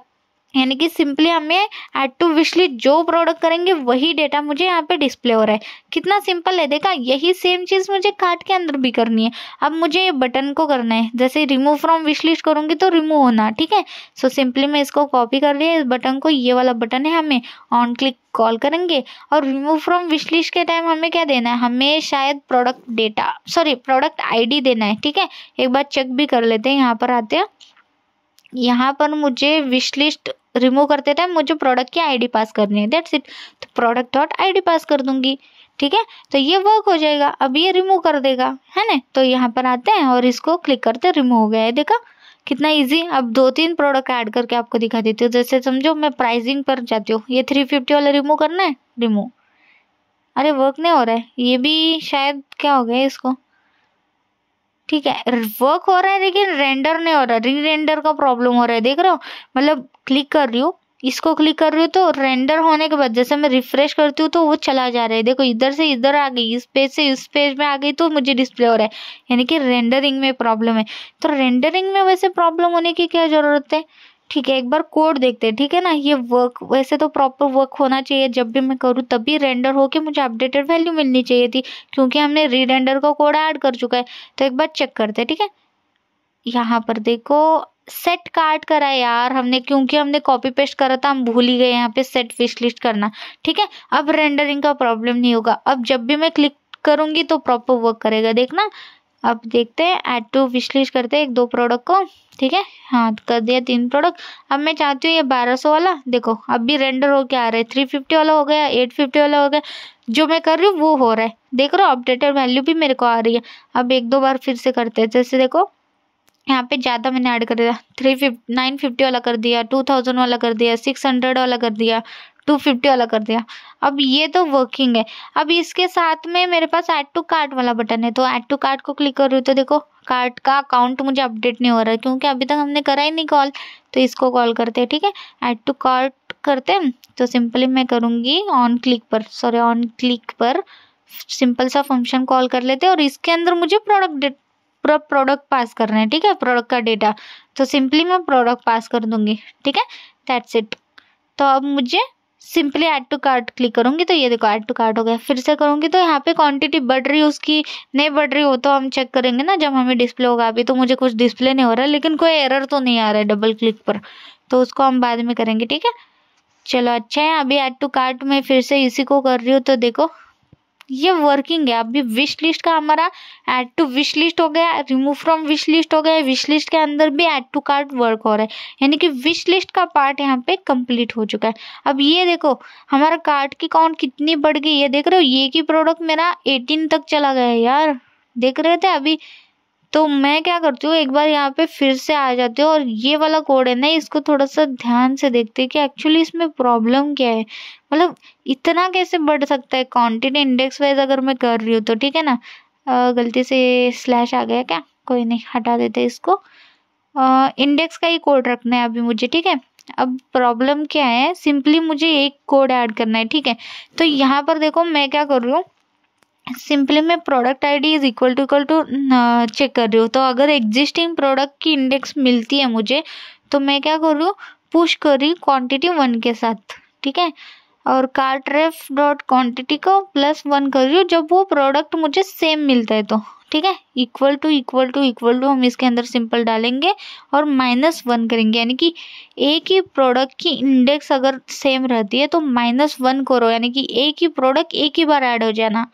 यानी कि सिंपली हमें ऐड टू विश लिस्ट जो प्रोडक्ट करेंगे वही डेटा मुझे यहाँ पे डिस्प्ले हो रहा है। कितना सिंपल है, देखा, यही सेम चीज मुझे कार्ट के अंदर भी करनी है। अब मुझे ये बटन को करना है, जैसे रिमूव फ्रॉम विश लिस्ट करूंगी तो रिमूव होना, ठीक है। सो सिंपली मैं इसको कॉपी कर लिया, इस बटन को, ये वाला बटन है, हमें ऑन क्लिक कॉल करेंगे, और रिमूव फ्रॉम विश लिस्ट के टाइम हमें क्या देना है, हमें शायद प्रोडक्ट आईडी देना है, ठीक है। एक बार चेक भी कर लेते हैं, यहाँ पर आते हैं, यहाँ पर मुझे विश लिस्ट रिमूव करते टाइम मुझे प्रोडक्ट की आईडी पास करनी है, दैट्स इट। तो प्रोडक्ट डॉट आईडी पास कर दूंगी, ठीक है। तो ये वर्क हो जाएगा, अब ये रिमूव कर देगा, है ना। तो यहाँ पर आते हैं और इसको क्लिक करते हैं, रिमूव हो गया है, देखा कितना इजी। अब 2-3 प्रोडक्ट ऐड करके आपको दिखा देती हूँ, जैसे समझो मैं प्राइसिंग पर जाती हूँ, ये 350 वाला रिमूव करना है, रिमूव, अरे वर्क नहीं हो रहा है, ये भी शायद क्या हो गया इसको, ठीक है वर्क हो रहा है लेकिन रेंडर नहीं हो रहा, री रेंडर का प्रॉब्लम हो रहा है, देख रहे हो। मतलब क्लिक कर रही हूँ, इसको क्लिक कर रही हूँ, तो रेंडर होने के बाद जैसे मैं रिफ्रेश करती हूँ तो वो चला जा रहा है, देखो इधर से इधर आ गई, इस पेज से इस पेज में आ गई, तो मुझे डिस्प्ले हो रहा है, यानी कि रेंडरिंग में प्रॉब्लम है। तो रेंडरिंग में वैसे प्रॉब्लम होने की क्या जरूरत है, ठीक है। एक बार कोड देखते हैं, ठीक है ना। ये वर्क वैसे तो प्रॉपर वर्क होना चाहिए, जब भी मैं करूँ तभी रेंडर होके मुझे अपडेटेड वैल्यू मिलनी चाहिए थी, क्योंकि हमने री रेंडर का कोड ऐड कर चुका है। तो एक बार चेक करते हैं, ठीक है। यहाँ पर देखो सेट कार्ट करा है यार हमने, क्योंकि हमने कॉपी पेस्ट करा था, हम भूल ही गए यहाँ पे सेट विश लिस्ट करना, ठीक है। अब रेंडरिंग का प्रॉब्लम नहीं होगा, अब जब भी मैं क्लिक करूंगी तो प्रॉपर वर्क करेगा, देखना। अब देखते हैं, ऐड टू विश लिस्ट करते हैं 1-2 प्रोडक्ट को, ठीक है। हाँ कर दिया 3 प्रोडक्ट। अब मैं चाहती हूँ ये 1200 वाला, देखो अब भी रेंडर होके आ रहा है, 350 वाला हो गया, 850 वाला हो गया, जो मैं कर रही हूँ वो हो रहा है, देख रहे हो अपडेटेड वैल्यू भी मेरे को आ रही है। अब 1-2 बार फिर से करते हैं, जैसे देखो यहाँ पे ज्यादा मैंने ऐड कर दिया, 950 वाला कर दिया, 2000 वाला कर दिया, 600 वाला कर दिया, 250 वाला कर दिया। अब ये तो वर्किंग है। अब इसके साथ में मेरे पास ऐड टू कार्ट वाला बटन है, तो ऐड टू कार्ट को क्लिक कर रही हूँ तो देखो कार्ट का अकाउंट मुझे अपडेट नहीं हो रहा है क्योंकि अभी तक हमने करा ही नहीं कॉल। तो इसको कॉल करते हैं, ठीक है, ऐड टू कार्ट करते हैं। तो सिंपली मैं करूँगी ऑन क्लिक पर सिंपल सा फंक्शन कॉल कर लेते हैं और इसके अंदर मुझे प्रोडक्ट पास करना है, ठीक है, प्रोडक्ट का डेटा। तो सिंपली मैं प्रोडक्ट पास कर दूंगी, ठीक है, दैट्स इट। तो अब मुझे simply add to cart click करूंगी तो ये देखो ऐड टू कार्ट हो गया। फिर से करूंगी तो यहाँ पे क्वांटिटी बढ़ रही है उसकी, नहीं बढ़ रही हो तो हम चेक करेंगे ना जब हमें डिस्प्ले होगा। अभी तो मुझे कुछ डिस्प्ले नहीं हो रहा है लेकिन कोई एरर तो नहीं आ रहा है डबल क्लिक पर, तो उसको हम बाद में करेंगे, ठीक है। चलो अच्छा है, अभी ऐड टू कार्ट में फिर से इसी को कर रही हूँ तो देखो ये वर्किंग है। अभी विश लिस्ट का हमारा ऐड टू विश लिस्ट हो गया, रिमूव फ्रॉम विश लिस्ट हो गया, विश लिस्ट के अंदर भी ऐड टू कार्ट वर्क हो रहा है, यानी कि विश लिस्ट का पार्ट यहाँ पे कंप्लीट हो चुका है। अब ये देखो हमारा कार्ट की काउंट कितनी बढ़ गई है, देख रहे हो, ये की प्रोडक्ट मेरा 18 तक चला गया है यार, देख रहे थे अभी। तो मैं क्या करती हूँ, एक बार यहाँ पे फिर से आ जाती हूँ और ये वाला कोड है ना, इसको थोड़ा सा ध्यान से देखते हैं कि एक्चुअली इसमें प्रॉब्लम क्या है, मतलब इतना कैसे बढ़ सकता है क्वांटिटी इंडेक्स वाइज अगर मैं कर रही हूँ तो, ठीक है ना। गलती से स्लैश आ गया क्या, कोई नहीं, हटा देते इसको। इंडेक्स का ही कोड रखना है अभी मुझे, ठीक है। अब प्रॉब्लम क्या है, सिंपली मुझे एक कोड ऐड करना है, ठीक है। तो यहाँ पर देखो मैं क्या कर रही हूँ, सिंपली मैं product ID is equal to check कर रही हूँ। तो अगर एग्जिस्टिंग प्रोडक्ट की इंडेक्स मिलती है मुझे तो मैं क्या कर रही हूँ, पुश कर रही क्वांटिटी 1 के साथ, ठीक है, और कार्ट रेफ डॉट क्वांटिटी को +1 कर रही हूँ जब वो प्रोडक्ट मुझे सेम मिलता है तो, ठीक है। इक्वल टू हम इसके अंदर सिंपल डालेंगे और -1 करेंगे, यानी कि एक ही प्रोडक्ट की इंडेक्स अगर सेम रहती है तो -1 करो, यानी कि एक ही प्रोडक्ट एक ही बार ऐड हो जाना।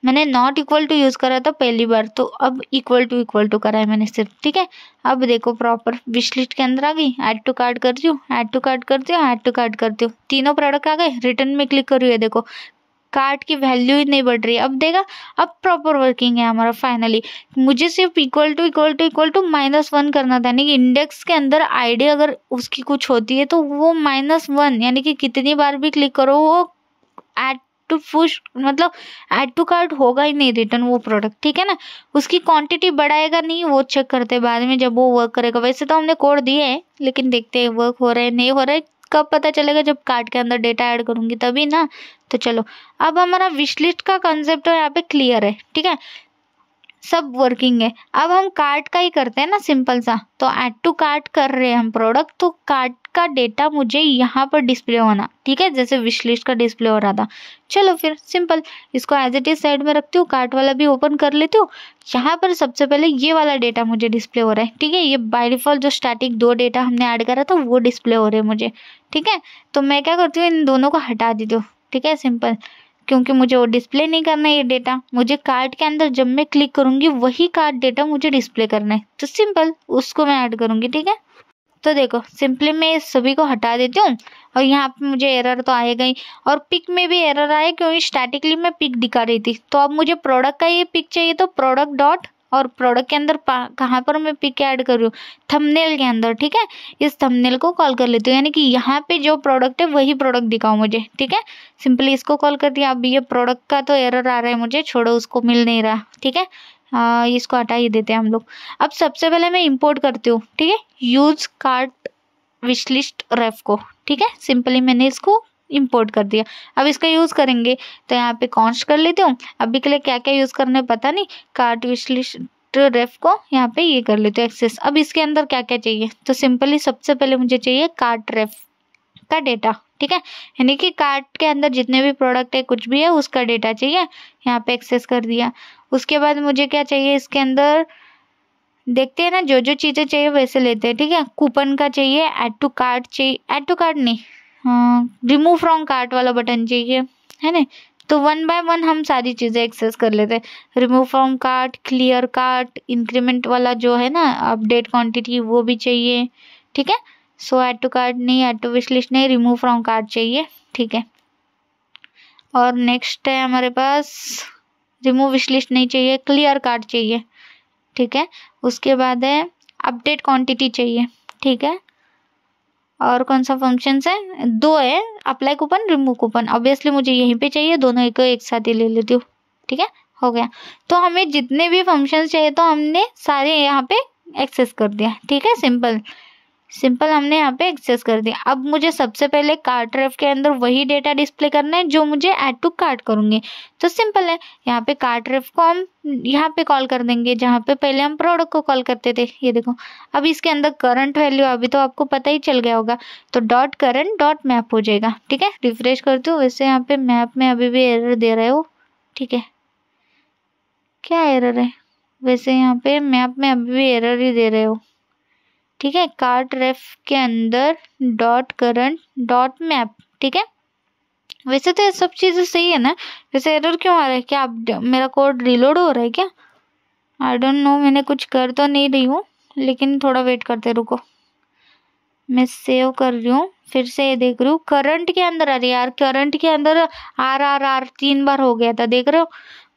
मैंने नॉट इक्वल टू यूज करा था पहली बार, तो अब इक्वल टू करा है मैंने सिर्फ, ठीक है। अब देखो प्रॉपर विश लिस्ट के अंदर आ गई, ऐड टू कार्ट करती हूँ, ऐड टू कार्ट करती हूँ, ऐड टू कार्ट करती हूँ, तीनों प्रोडक्ट आ गए। रिटर्न में क्लिक कर रही है, देखो कार्ट की वैल्यू ही नहीं बढ़ रही है। अब देखा, अब प्रॉपर वर्किंग है हमारा फाइनली। मुझे सिर्फ इक्वल टू -1 करना था, यानी कि इंडेक्स के अंदर आईडी अगर उसकी कुछ होती है तो वो -1, यानी कि कितनी बार भी क्लिक करो वो ऐड टू पुश मतलब ऐड टू कार्ट होगा ही नहीं रिटर्न वो प्रोडक्ट, ठीक है ना। उसकी क्वांटिटी बढ़ाएगा नहीं, वो चेक करते हैं बाद में जब वो वर्क करेगा। वैसे तो हमने कोड दिए है लेकिन देखते हैं वर्क हो रहा है नहीं हो रहा है, कब पता चलेगा, जब कार्ट के अंदर डेटा ऐड करूंगी तभी ना। तो चलो अब हमारा विश लिस्ट का कंसेप्ट यहाँ पे क्लियर है, ठीक है, सब वर्किंग है। अब हम कार्ट का ही करते हैं ना सिंपल सा, तो ऐड टू कार्ट कर रहे हैं हम प्रोडक्ट, तो कार्ट का डेटा मुझे यहाँ पर डिस्प्ले होना, ठीक है, जैसे विश लिस्ट का डिस्प्ले हो रहा था। चलो फिर सिंपल इसको एज इट इज साइड में रखती हूँ, कार्ट वाला भी ओपन कर लेती हूँ। यहाँ पर सबसे पहले ये वाला डेटा मुझे डिस्प्ले हो रहा है, ठीक है, ये बाय डिफॉल्ट जो स्टैटिक 2 डेटा हमने ऐड करा था वो डिस्प्ले हो रहे हैं मुझे, ठीक है। तो मैं क्या करती हूँ, इन दोनों को हटा देती हूँ, ठीक है, सिंपल, क्योंकि मुझे वो डिस्प्ले नहीं करना है ये डेटा। मुझे कार्ट के अंदर जब मैं क्लिक करूंगी वही कार्ट डेटा मुझे डिस्प्ले करना है, तो सिंपल उसको मैं ऐड करूंगी, ठीक है। तो देखो सिंपली मैं इस सभी को हटा देती हूँ और यहाँ पे मुझे एरर तो आएगा ही, और पिक में भी एरर आए क्योंकि स्टैटिकली मैं पिक दिखा रही थी। तो अब मुझे प्रोडक्ट का ये पिक चाहिए, तो प्रोडक्ट डॉट और प्रोडक्ट के अंदर कहाँ पर मैं पिक ऐड कर रही हूँ, थंबनेल के अंदर, ठीक है। इस थंबनेल को कॉल कर लेती हूँ, यानी कि यहाँ पे जो प्रोडक्ट है वही प्रोडक्ट दिखाओ मुझे, ठीक है। सिंपली इसको कॉल कर दिया। अब ये प्रोडक्ट का तो एरर आ रहा है मुझे, छोड़ो उसको, मिल नहीं रहा, ठीक है। इसको हटा ही देते हैं हम लोग। अब सबसे पहले मैं इंपोर्ट करती हूँ, ठीक है, use cart wish list ref को, ठीक है। सिंपली मैंने इसको इंपोर्ट कर दिया। अब इसका यूज करेंगे तो यहाँ पे कॉन्स्ट कर लेती हूँ। अभी के लिए क्या क्या यूज करना है पता नहीं, कार्ट विश लिस्ट रेफ को यहाँ पे ये कर लेते हो एक्सेस। अब इसके अंदर क्या क्या चाहिए, तो सिंपली सबसे पहले मुझे चाहिए कार्ट रेफ का डेटा, ठीक है, यानी कि कार्ट के अंदर जितने भी प्रोडक्ट है कुछ भी है उसका डेटा चाहिए, यहाँ पे एक्सेस कर दिया। उसके बाद मुझे क्या चाहिए, इसके अंदर देखते हैं ना, जो जो चीजें चाहिए वैसे लेते हैं, ठीक है। कूपन का चाहिए, ऐड टू कार्ट चाहिए, ऐड टू कार्ट नहीं, रिमूव फ्रॉम कार्ट वाला बटन चाहिए, है ना। तो 1 बाय 1 हम सारी चीजें एक्सेस कर लेते हैं। Remove from cart, clear cart, increment वाला जो है ना अपडेट क्वांटिटी वो भी चाहिए, ठीक है। सो ऐड टू कार्ट नहीं, ऐड टू विश लिस्ट नहीं, रिमूव फ्रॉम कार्ट चाहिए, ठीक है। और नेक्स्ट है हमारे पास, रिमूव विश लिस्ट नहीं चाहिए, क्लियर कार्ट चाहिए, ठीक है। उसके बाद है अपडेट क्वांटिटी चाहिए, ठीक है। और कौन सा फंक्शन है, दो है, apply coupon, remove coupon. Obviously मुझे यहीं पे चाहिए, दोनों एक साथ ही ले लेती हूँ। ठीक है, हो गया। तो हमें जितने भी फंक्शन चाहिए तो हमने सारे यहाँ पे एक्सेस कर दिया। ठीक है, सिंपल हमने यहाँ पे एक्सेस कर दिया। अब मुझे सबसे पहले कार्ट रेफ के अंदर वही डेटा डिस्प्ले करना है जो मुझे ऐड टू कार्ट करूंगी। तो सिंपल है, यहाँ पे कार्ट रेफ को हम यहाँ पे कॉल कर देंगे जहाँ पे पहले हम प्रोडक्ट को कॉल करते थे। ये देखो, अब इसके अंदर करंट वैल्यू अभी तो आपको पता ही चल गया होगा, तो डॉट करंट डॉट मैप हो जाएगा। ठीक है, रिफ्रेश करती हूँ। वैसे यहाँ पे मैप में अभी भी एरर दे रहे हो। ठीक है, क्या एरर है? वैसे यहाँ पे मैप में अभी भी एरर ही दे रहे हो। ठीक है, कार्ट रेफ के अंदर डॉट करंट डॉट मैप। ठीक है, वैसे तो ये सब चीजें सही है ना, वैसे एरर क्यों आ रहा है? क्या मेरा कोड रिलोड हो रहा है क्या? आई डोंट नो, मैंने कुछ कर तो नहीं रही हूँ, लेकिन थोड़ा वेट करते रुको। मैं सेव कर रही हूँ, फिर से ये देख रही हूँ करंट के अंदर। अरे यार, करंट के अंदर आर 3 बार हो गया था, देख रहे हो?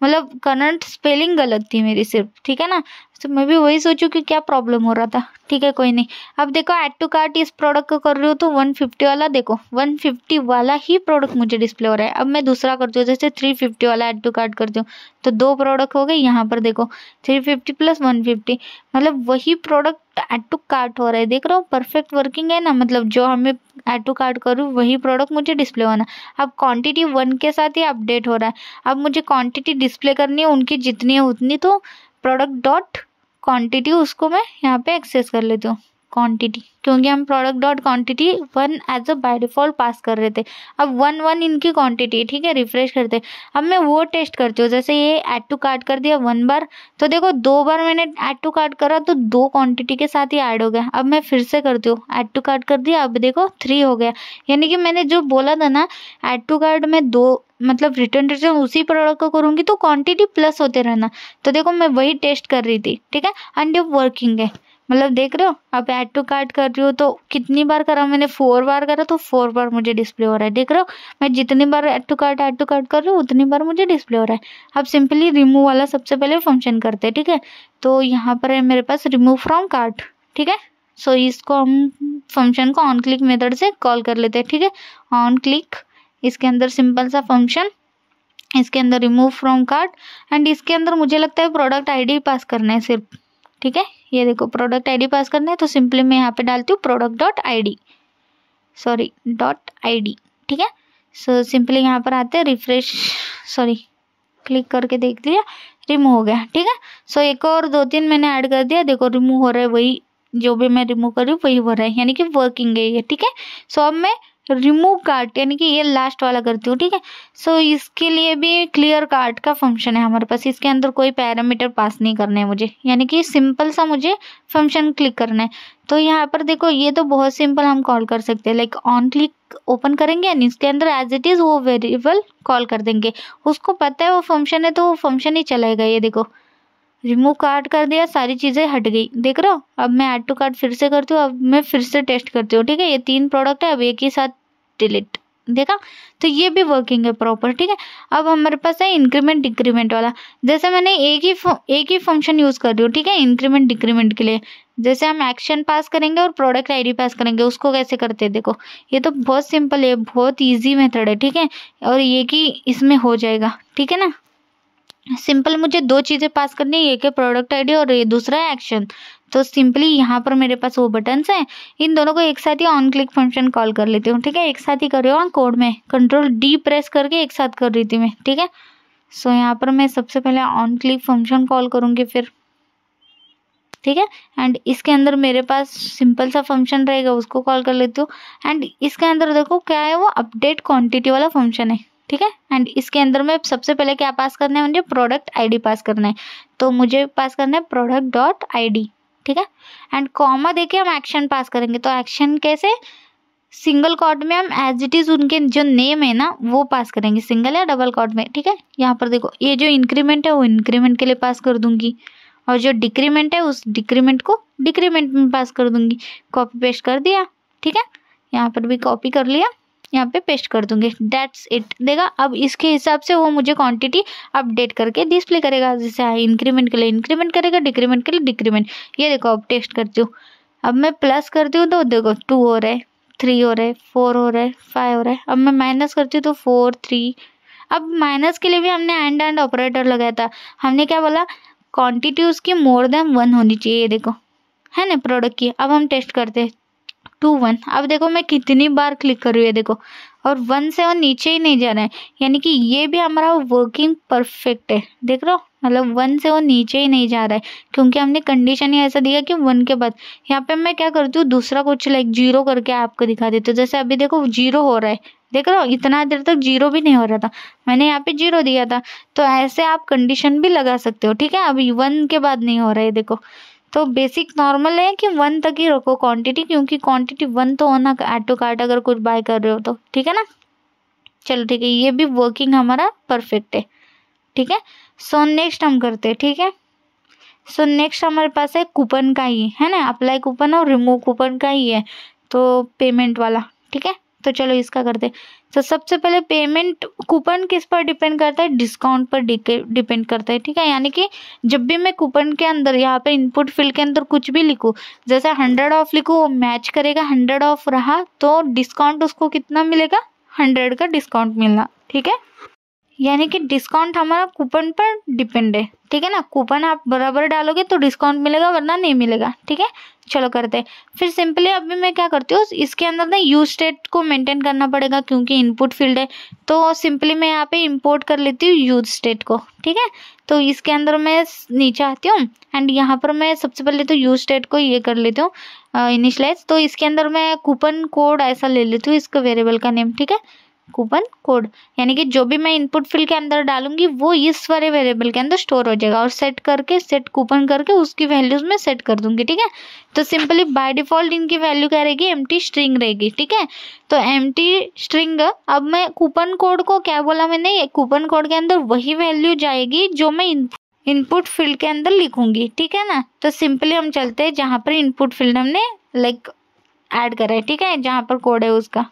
मतलब करंट स्पेलिंग गलत थी मेरी सिर्फ। ठीक है ना, तो मैं भी वही सोचूं कि क्या प्रॉब्लम हो रहा था। ठीक है, कोई नहीं। अब देखो, ऐड टू कार्ट इस प्रोडक्ट को कर रही हूँ तो 150 वाला, देखो 150 वाला ही प्रोडक्ट मुझे डिस्प्ले हो रहा है। अब मैं दूसरा करती हूँ, जैसे 350 वाला ऐड टू कार्ट करती हूँ तो 2 प्रोडक्ट हो गए। यहाँ पर देखो 350 प्लस 150, मतलब वही प्रोडक्ट ऐड टू कार्ट हो रहा है। देख रहे हो, परफेक्ट वर्किंग है ना, मतलब जो हमें ऐड टू कार्ट करूँ वही प्रोडक्ट मुझे डिस्प्ले होना। अब क्वांटिटी 1 के साथ ही अपडेट हो रहा है। अब मुझे क्वांटिटी डिस्प्ले करनी है उनकी जितनी है उतनी, तो प्रोडक्ट डॉट क्वांटिटी उसको मैं यहाँ पे एक्सेस कर लेती हूँ। क्वांटिटी, क्योंकि हम product dot quantity 1 as a by default pass कर रहे थे। अब 1 इनकी क्वांटिटी। ठीक है, रिफ्रेश करते। अब मैं वो टेस्ट करती हूँ, जैसे ये ऐड टू कार्ट कर दिया 1 बार, तो देखो 2 बार मैंने ऐड टू कार्ट करा तो 2 क्वांटिटी के साथ ही ऐड हो गया। अब मैं फिर से करती हूँ, ऐड टू कार्ट कर दिया, अब देखो 3 हो गया। यानी कि मैंने जो बोला था ना, ऐड टू कार्ट में 2 मतलब रिटर्न उसी प्रोडक्ट को करूंगी तो क्वांटिटी प्लस होते रहना। तो देखो मैं वही टेस्ट कर रही थी। ठीक है, एंड ये वर्किंग है, मतलब देख रहे हो। अब ऐड टू कार्ट कर रही हूँ तो कितनी बार करा मैंने? 4 बार करा तो 4 बार मुझे डिस्प्ले हो रहा है। देख रहे हो, मैं जितनी बार ऐड टू कार्ट कर रही हूँ उतनी बार मुझे डिस्प्ले हो रहा है। अब सिंपली रिमूव वाला सबसे पहले फंक्शन करते हैं। ठीक है, तो यहाँ पर है मेरे पास रिमूव फ्रॉम कार्ट। ठीक है, सो इसको हम फंक्शन को ऑन क्लिक मेथड से कॉल कर लेते हैं। ठीक है, ऑन क्लिक, इसके अंदर सिंपल सा फंक्शन, इसके अंदर रिमूव फ्रॉम कार्ट, एंड इसके अंदर मुझे लगता है प्रोडक्ट आईडी पास करना है सिर्फ। ठीक है, ये देखो प्रोडक्ट आईडी पास करना है, तो सिंपली मैं यहाँ पे डालती हूँ product dot ID, sorry dot ID. ठीक है, सो सिंपली यहाँ पर आते हैं, रिफ्रेश, सॉरी क्लिक करके देख लिया, रिमूव हो गया। ठीक है, सो एक और 2-3 मैंने ऐड कर दिया, देखो रिमूव हो रहा है, वही जो भी मैं रिमूव कर रही हूँ वही हो रहा है, यानी कि वर्किंग है ये। ठीक है, सो अब मैं रिमूव कार्ट यानी कि ये लास्ट वाला करती हूँ। ठीक है, सो इसके लिए भी क्लियर कार्ट का फंक्शन है हमारे पास, इसके अंदर कोई पैरामीटर पास नहीं करने हैं मुझे, यानी कि सिंपल सा मुझे फंक्शन क्लिक करना है। तो यहाँ पर देखो ये तो बहुत सिंपल हम कॉल कर सकते हैं, लाइक ऑन क्लिक ओपन करेंगे एंड इसके अंदर एज इट इज वो वेरिएबल कॉल कर देंगे। उसको पता है वो फंक्शन है तो वो फंक्शन ही चलेगा। ये देखो रिमूव कार्ट कर दिया, सारी चीजें हट गई, देख रहे हो। अब मैं ऐड टू कार्ट फिर से करती हूँ, अब मैं फिर से टेस्ट करती हूँ। ठीक है, ये 3 प्रोडक्ट है, अब एक ही साथ डिलीट, देखा, तो ये भी वर्किंग है प्रॉपर। ठीक है, अब हमारे पास है इंक्रीमेंट डिक्रीमेंट वाला। जैसे मैंने एक ही फंक्शन यूज कर रही हूँ। ठीक है, इंक्रीमेंट डिक्रीमेंट के लिए जैसे हम एक्शन पास करेंगे और प्रोडक्ट आईडी पास करेंगे, उसको कैसे करते हैं देखो, ये तो बहुत सिंपल है, बहुत ईजी मेथड है। ठीक है, और ये कि इसमें हो जाएगा। ठीक है ना, सिंपल मुझे 2 चीजें पास करनी है, एक है प्रोडक्ट आईडी और ये दूसरा है एक्शन। तो सिंपली यहाँ पर मेरे पास वो बटन्स हैं, इन दोनों को एक साथ ही ऑन क्लिक फंक्शन कॉल कर लेती हूँ। ठीक है, एक साथ ही कर रही हूँ कोड में, कंट्रोल डी प्रेस करके एक साथ कर रही थी मैं। ठीक है, सो यहाँ पर मैं सबसे पहले ऑन क्लिक फंक्शन कॉल करूँगी फिर। ठीक है, एंड इसके अंदर मेरे पास सिंपल सा फंक्शन रहेगा, उसको कॉल कर लेती हूँ। एंड इसके अंदर देखो क्या है, वो अपडेट क्वांटिटी वाला फंक्शन है। ठीक है, एंड इसके अंदर में सबसे पहले क्या पास करना है, मुझे प्रोडक्ट आईडी पास करना है, तो मुझे पास करना है प्रोडक्ट डॉट आईडी। ठीक है, एंड कॉमा देके हम एक्शन पास करेंगे, तो एक्शन कैसे, सिंगल कॉट में हम एज इट इज उनके जो नेम है ना वो पास करेंगे, सिंगल या डबल कॉट में। ठीक है, यहाँ पर देखो ये जो इंक्रीमेंट है वो इंक्रीमेंट के लिए पास कर दूंगी, और जो डिक्रीमेंट है उस डिक्रीमेंट को डिक्रीमेंट में पास कर दूंगी। कॉपी पेस्ट कर दिया। ठीक है, यहाँ पर भी कॉपी कर लिया, यहाँ पे पेस्ट कर दूंगी, दैट्स इट। देखा, अब इसके हिसाब से वो मुझे क्वांटिटी अपडेट करके डिस्प्ले करेगा, जैसे इंक्रीमेंट के लिए इंक्रीमेंट करेगा, डिक्रीमेंट के लिए डिक्रीमेंट। ये देखो अब टेस्ट करती हूँ, अब मैं प्लस करती हूँ तो देखो 2 हो रहा है, 3 हो रहे, 4 हो रहे, 5 हो रहे। अब मैं माइनस करती हूँ तो 4 3। अब माइनस के लिए भी हमने एंड ऑपरेटर लगाया था। हमने क्या बोला, क्वांटिटी उसकी मोर देन 1 होनी चाहिए, देखो है ना प्रोडक्ट की। अब हम टेस्ट करते हैं 2 1। अब देखो मैं कितनी बार क्लिक कर रही हूँ, देखो, और 1 से वो नीचे ही नहीं जा रहा है, यानी कि ये भी हमारा वर्किंग परफेक्ट है। देख रहे हो, मतलब 1 से वो नीचे ही नहीं जा रहा है, क्योंकि हमने कंडीशन ही ऐसा दिया कि 1 के बाद। यहाँ पे मैं क्या करती हूँ, दूसरा कुछ लाइक 0 करके आपको दिखा देती हूँ। जैसे अभी देखो 0 हो रहा है, देख रहे हो, इतना देर तक 0 भी नहीं हो रहा था, मैंने यहाँ पे 0 दिया था। तो ऐसे आप कंडीशन भी लगा सकते हो, ठीक है। अभी 1 के बाद नहीं हो रहा है, देखो। तो बेसिक नॉर्मल है कि 1 तक ही रखो क्वांटिटी, क्योंकि क्वांटिटी 1 तो होना ऐड टू कार्ट अगर कुछ बाय कर रहे हो तो, ठीक है ना। चलो ठीक है, ये भी वर्किंग हमारा परफेक्ट है, ठीक है। सो नेक्स्ट हम करते हैं, ठीक है। सो नेक्स्ट हमारे पास है कूपन का ही है ना, अप्लाई कूपन और रिमूव कूपन का ही है, तो पेमेंट वाला, ठीक है। तो चलो इसका करते हैं। तो सबसे पहले पेमेंट कूपन किस पर डिपेंड करता है, डिस्काउंट पर डिपेंड करता है, ठीक है। यानी कि जब भी मैं कूपन के अंदर यहाँ पे इनपुट फील्ड के अंदर कुछ भी लिखूँ, जैसे 100 ऑफ लिखूँ, वो मैच करेगा, 100 ऑफ रहा तो डिस्काउंट उसको कितना मिलेगा, 100 का डिस्काउंट मिलना, ठीक है। यानी कि डिस्काउंट हमारा कूपन पर डिपेंड है, ठीक है ना। कूपन आप बराबर डालोगे तो डिस्काउंट मिलेगा, वरना नहीं मिलेगा, ठीक है। चलो करते हैं। फिर सिंपली अभी मैं क्या करती हूँ, इसके अंदर ना यूज स्टेट को मेंटेन करना पड़ेगा, क्योंकि इनपुट फील्ड है। तो सिंपली मैं यहाँ पे इंपोर्ट कर लेती हूँ यूज स्टेट को, ठीक है। तो इसके अंदर मैं नीचे आती हूँ एंड यहाँ पर मैं सबसे पहले तो यूज स्टेट को ये कर लेती हूँ इनिशियलाइज। तो इसके अंदर मैं कूपन कोड ऐसा ले लेती हूँ, इसका वेरिएबल का नेम, ठीक है, कूपन कोड। यानी कि जो भी मैं इनपुट फील्ड के अंदर डालूंगी वो इस वाले वेरिएबल के अंदर स्टोर हो जाएगा, और सेट कूपन करके उसकी वैल्यूज में सेट कर दूंगी, ठीक है। तो सिंपली बाय डिफॉल्ट इनकी वैल्यू क्या रहेगी, एम्प्टी स्ट्रिंग रहेगी, ठीक है। तो एम्प्टी स्ट्रिंग, अब मैं कूपन कोड को क्या बोला मैंने, कूपन कोड के अंदर वही वैल्यू जाएगी जो मैं इनपुट फील्ड के अंदर लिखूंगी, ठीक है ना। तो सिंपली हम चलते हैं जहां पर इनपुट फील्ड हमने लाइक ऐड करा है, ठीक है, जहां पर कोड है उसका।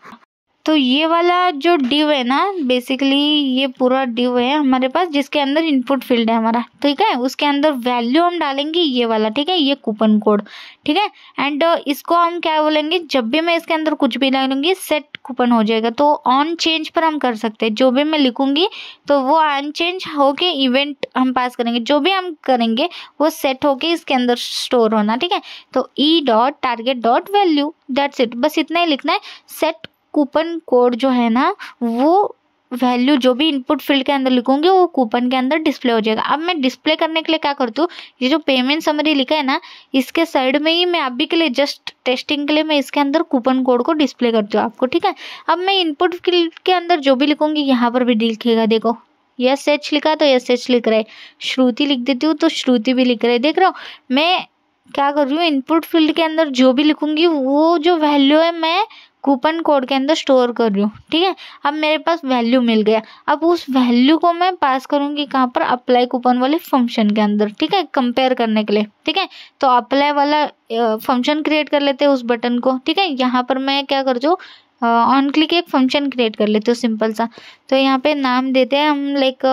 तो ये वाला जो डिव है ना, बेसिकली ये पूरा डिव है हमारे पास, जिसके अंदर इनपुट फील्ड है हमारा, ठीक है। उसके अंदर वैल्यू हम डालेंगे ये वाला, ठीक है, ये कूपन कोड, ठीक है। एंड इसको हम क्या बोलेंगे, जब भी मैं इसके अंदर कुछ भी डालूंगी सेट कूपन हो जाएगा। तो ऑन चेंज पर हम कर सकते हैं, जो भी मैं लिखूंगी तो वो ऑन चेंज होके इवेंट हम पास करेंगे, जो भी हम करेंगे वो सेट होके इसके अंदर स्टोर होना, ठीक है। तो e.target.value, दैट्स इट, बस इतना ही लिखना है। सेट कूपन कोड जो है ना, वो वैल्यू जो भी इनपुट फील्ड के अंदर लिखूंगी वो कूपन के अंदर डिस्प्ले हो जाएगा। अब मैं डिस्प्ले करने के लिए क्या करती हूँ, ये जो पेमेंट समरी लिखा है ना, इसके साइड में ही मैं अभी के लिए जस्ट टेस्टिंग के लिए मैं इसके अंदर कूपन कोड को डिस्प्ले करती हूँ आपको, ठीक है। अब मैं इनपुट फील्ड के अंदर जो भी लिखूंगी यहाँ पर भी दिखेगा, देखो यस एच लिखा है तो यस एच लिख रहा है, श्रुति लिख देती हूँ तो श्रुति भी लिख रहा है। देख रहे हो मैं क्या कर रही हूँ, इनपुट फील्ड के अंदर जो भी लिखूंगी वो जो वैल्यू है मैं कूपन कोड के अंदर स्टोर कर रही हूँ, ठीक है। अब मेरे पास वैल्यू मिल गया, अब उस वैल्यू को मैं पास करूंगी कहाँ पर, अप्लाई कूपन वाले फंक्शन के अंदर, ठीक है, कंपेयर करने के लिए, ठीक है। तो अप्लाई वाला फंक्शन क्रिएट कर लेते हैं उस बटन को, ठीक है। यहाँ पर मैं क्या करती हूँ, ऑन क्लिक एक फंक्शन क्रिएट कर लेते हो सिंपल सा। तो यहाँ पे नाम देते हैं हम लाइक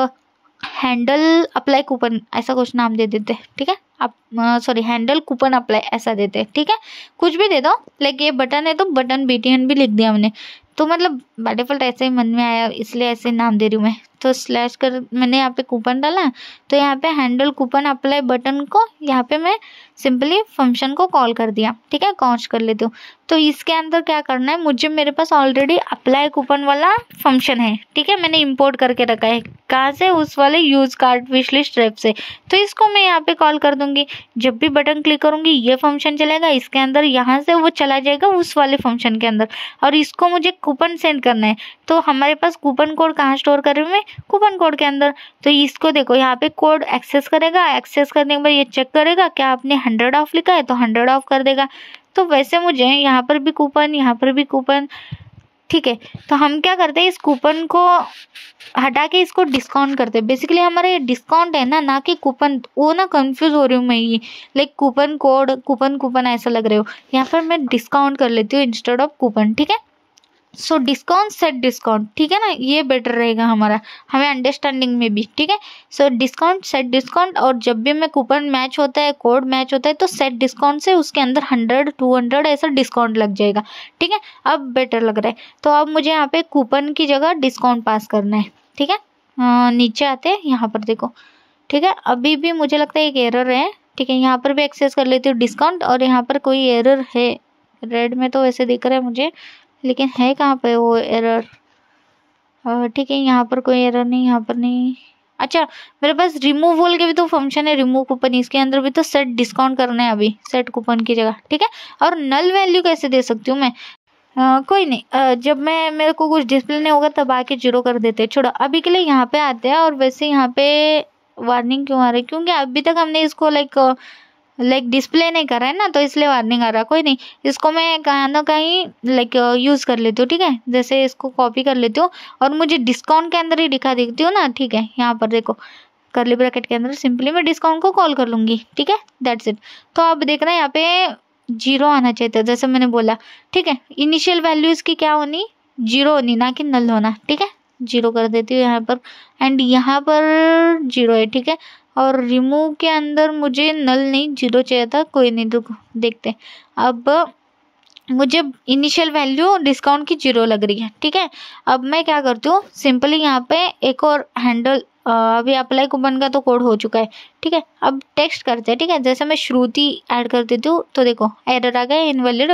हैंडल अप्लाई कूपन, ऐसा कुछ नाम दे देते हैं, ठीक है। आप सॉरी हैंडल कूपन अप्लाई ऐसा देते हैं, ठीक है। कुछ भी दे दो, लाइक ये बटन है तो बटन BTN भी लिख दिया हमने, तो मतलब बाय डिफॉल्ट ऐसे ही मन में आया इसलिए ऐसे नाम दे रही हूँ मैं। तो स्लैश कर मैंने यहाँ पे कूपन डाला, तो यहाँ पे हैंडल कूपन अप्लाई बटन को यहाँ पे मैं सिंपली फंक्शन को कॉल कर दिया, ठीक है, कॉन्च कर लेती हूँ। तो इसके अंदर क्या करना है, मुझे मेरे पास ऑलरेडी अप्लाई कूपन वाला फंक्शन है, ठीक है, मैंने इंपोर्ट करके रखा है, कहाँ से, उस वाले use cart wish list app से। तो इसको मैं यहाँ पे कॉल कर दूंगी, जब भी बटन क्लिक करूंगी ये फंक्शन चलेगा इसके अंदर, यहाँ से वो चला जाएगा उस वाले फंक्शन के अंदर, और इसको मुझे कूपन सेंड करना है। तो हमारे पास कूपन कोड कहाँ स्टोर कर रही हूँ मैं, कूपन कोड के अंदर। तो इसको देखो यहाँ पे कोड एक्सेस करेगा, एक्सेस करने के बाद ये चेक करेगा क्या आपने 100 ऑफ लिखा है तो 100 ऑफ कर देगा। तो वैसे मुझे यहाँ पर भी कूपन, यहाँ पर भी कूपन, ठीक है। तो हम क्या करते हैं, इस कूपन को हटा के इसको डिस्काउंट करते हैं। बेसिकली हमारा ये डिस्काउंट है ना कि कूपन, वो ना कंफ्यूज हो रही हूँ मैं, ये लाइक कूपन कोड कूपन ऐसा लग रहे हो, यहाँ पर मैं डिस्काउंट कर लेती हूँ इंस्टेड ऑफ कूपन, ठीक है। सो डिस्काउंट सेट डिस्काउंट, ठीक है ना, ये बेटर रहेगा हमारा, हमें अंडरस्टैंडिंग में भी, ठीक है। सो डिस्काउंट सेट डिस्काउंट, और जब भी हमें कूपन मैच होता है, कोड मैच होता है, तो सेट डिस्काउंट से उसके अंदर 100 200 ऐसा डिस्काउंट लग जाएगा, ठीक है। अब बेटर लग रहा है। तो अब मुझे यहाँ पे कूपन की जगह डिस्काउंट पास करना है, ठीक है। नीचे आते हैं, यहाँ पर देखो, ठीक है। अभी भी मुझे लगता है एक एरर है, ठीक है। यहाँ पर भी एक्सेस कर लेती हूँ डिस्काउंट, और यहाँ पर कोई एरर है, रेड में तो वैसे दिख रहा है मुझे, लेकिन है कहाँ पे वो एरर, ठीक है। यहाँ पर कोई एरर नहीं, यहाँ पर नहीं। अच्छा, मेरे पास रिमूव बोल के भी तो फंक्शन है, रिमूव कूपन, इसके अंदर भी तो सेट डिस्काउंट करना है अभी, सेट कूपन की जगह, ठीक है। और नल वैल्यू कैसे दे सकती हूँ मैं, कोई नहीं, जब मैं मेरे को कुछ डिस्प्ले नहीं होगा तब आके 0 कर देते हैं, छोड़ो अभी के लिए यहाँ पे आते हैं। और वैसे यहाँ पे वार्निंग क्यों आ रही है, क्योंकि अभी तक हमने इसको लाइक डिस्प्ले नहीं करा है ना, तो इसलिए वार्निंग आ रहा है। कोई नहीं, इसको मैं कहीं ना कहीं लाइक यूज़ कर लेती हूँ, ठीक है। जैसे इसको कॉपी कर लेती हूँ और मुझे डिस्काउंट के अंदर ही दिखा देती हूँ ना, ठीक है। यहाँ पर देखो, कर्ली ब्रैकेट के अंदर सिंपली मैं डिस्काउंट को कॉल कर लूँगी, ठीक है, दैट्स इट। तो अब देख रहे हैं यहाँ पे 0 आना चाहिए था, जैसे मैंने बोला, ठीक है। इनिशियल वैल्यू इसकी क्या होनी, 0 होनी, ना कि नल होना, ठीक है। 0 कर देती हूँ यहाँ पर, एंड यहाँ पर 0 है, ठीक है। और रिमूव के अंदर मुझे नल नहीं 0 चाहिए था, कोई नहीं, रुको देखते हैं। अब मुझे इनिशियल वैल्यू डिस्काउंट की 0 लग रही है, ठीक है। अब मैं क्या करती हूँ, सिंपली यहाँ पे एक और हैंडल, अभी अप्लाई कूपन का तो कोड हो चुका है, ठीक है। अब टेक्स्ट करते हैं, ठीक है। जैसे मैं श्रुति ऐड कर देती हूँ, तो देखो एरर आ गया, इनवैलिड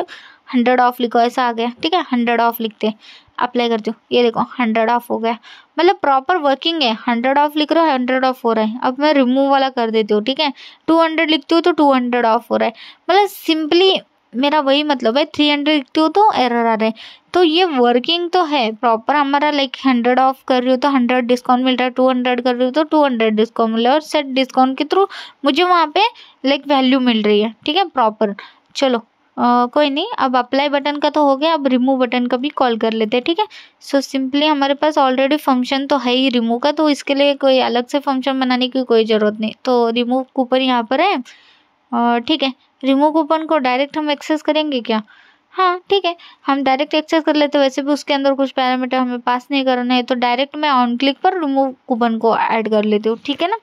100 ऑफ लिखो, ऐसा आ गया, ठीक है। 100 ऑफ लिखते हैं, अप्लाई करती हूँ, ये देखो 100 ऑफ हो गया, मतलब प्रॉपर वर्किंग है। 100 ऑफ लिख रहा है, 100 ऑफ हो रहा है। अब मैं रिमूव वाला कर देती हूँ, ठीक है। 200 लिखती हूँ तो 200 ऑफ हो रहा है, मतलब सिंपली मेरा वही मतलब है। 300 लिखती हूँ तो एरर आ रहा है। तो ये वर्किंग तो है प्रॉपर हमारा, लाइक 100 ऑफ कर रही हूँ तो 100 डिस्काउंट मिल रहा है, 200 कर रही हूँ तो 200 डिस्काउंट मिल रहा है, और सेट डिस्काउंट के थ्रू मुझे वहाँ पे लाइक वैल्यू मिल रही है, ठीक है, प्रॉपर। चलो कोई नहीं, अब अप्लाई बटन का तो हो गया, अब रिमूव बटन का भी कॉल कर लेते हैं, ठीक है। सो सिंपली हमारे पास ऑलरेडी फंक्शन तो है ही रिमूव का, तो इसके लिए कोई अलग से फंक्शन बनाने की कोई ज़रूरत नहीं। तो रिमूव कूपन यहाँ पर है, ठीक है। रिमूव कूपन को डायरेक्ट हम एक्सेस करेंगे क्या, हाँ ठीक है, हम डायरेक्ट एक्सेस कर लेते हैं। वैसे भी उसके अंदर कुछ पैरामीटर हमें पास नहीं करना है, तो डायरेक्ट मैं ऑन क्लिक पर रिमूव कूपन को ऐड कर लेती हूँ, ठीक है ना।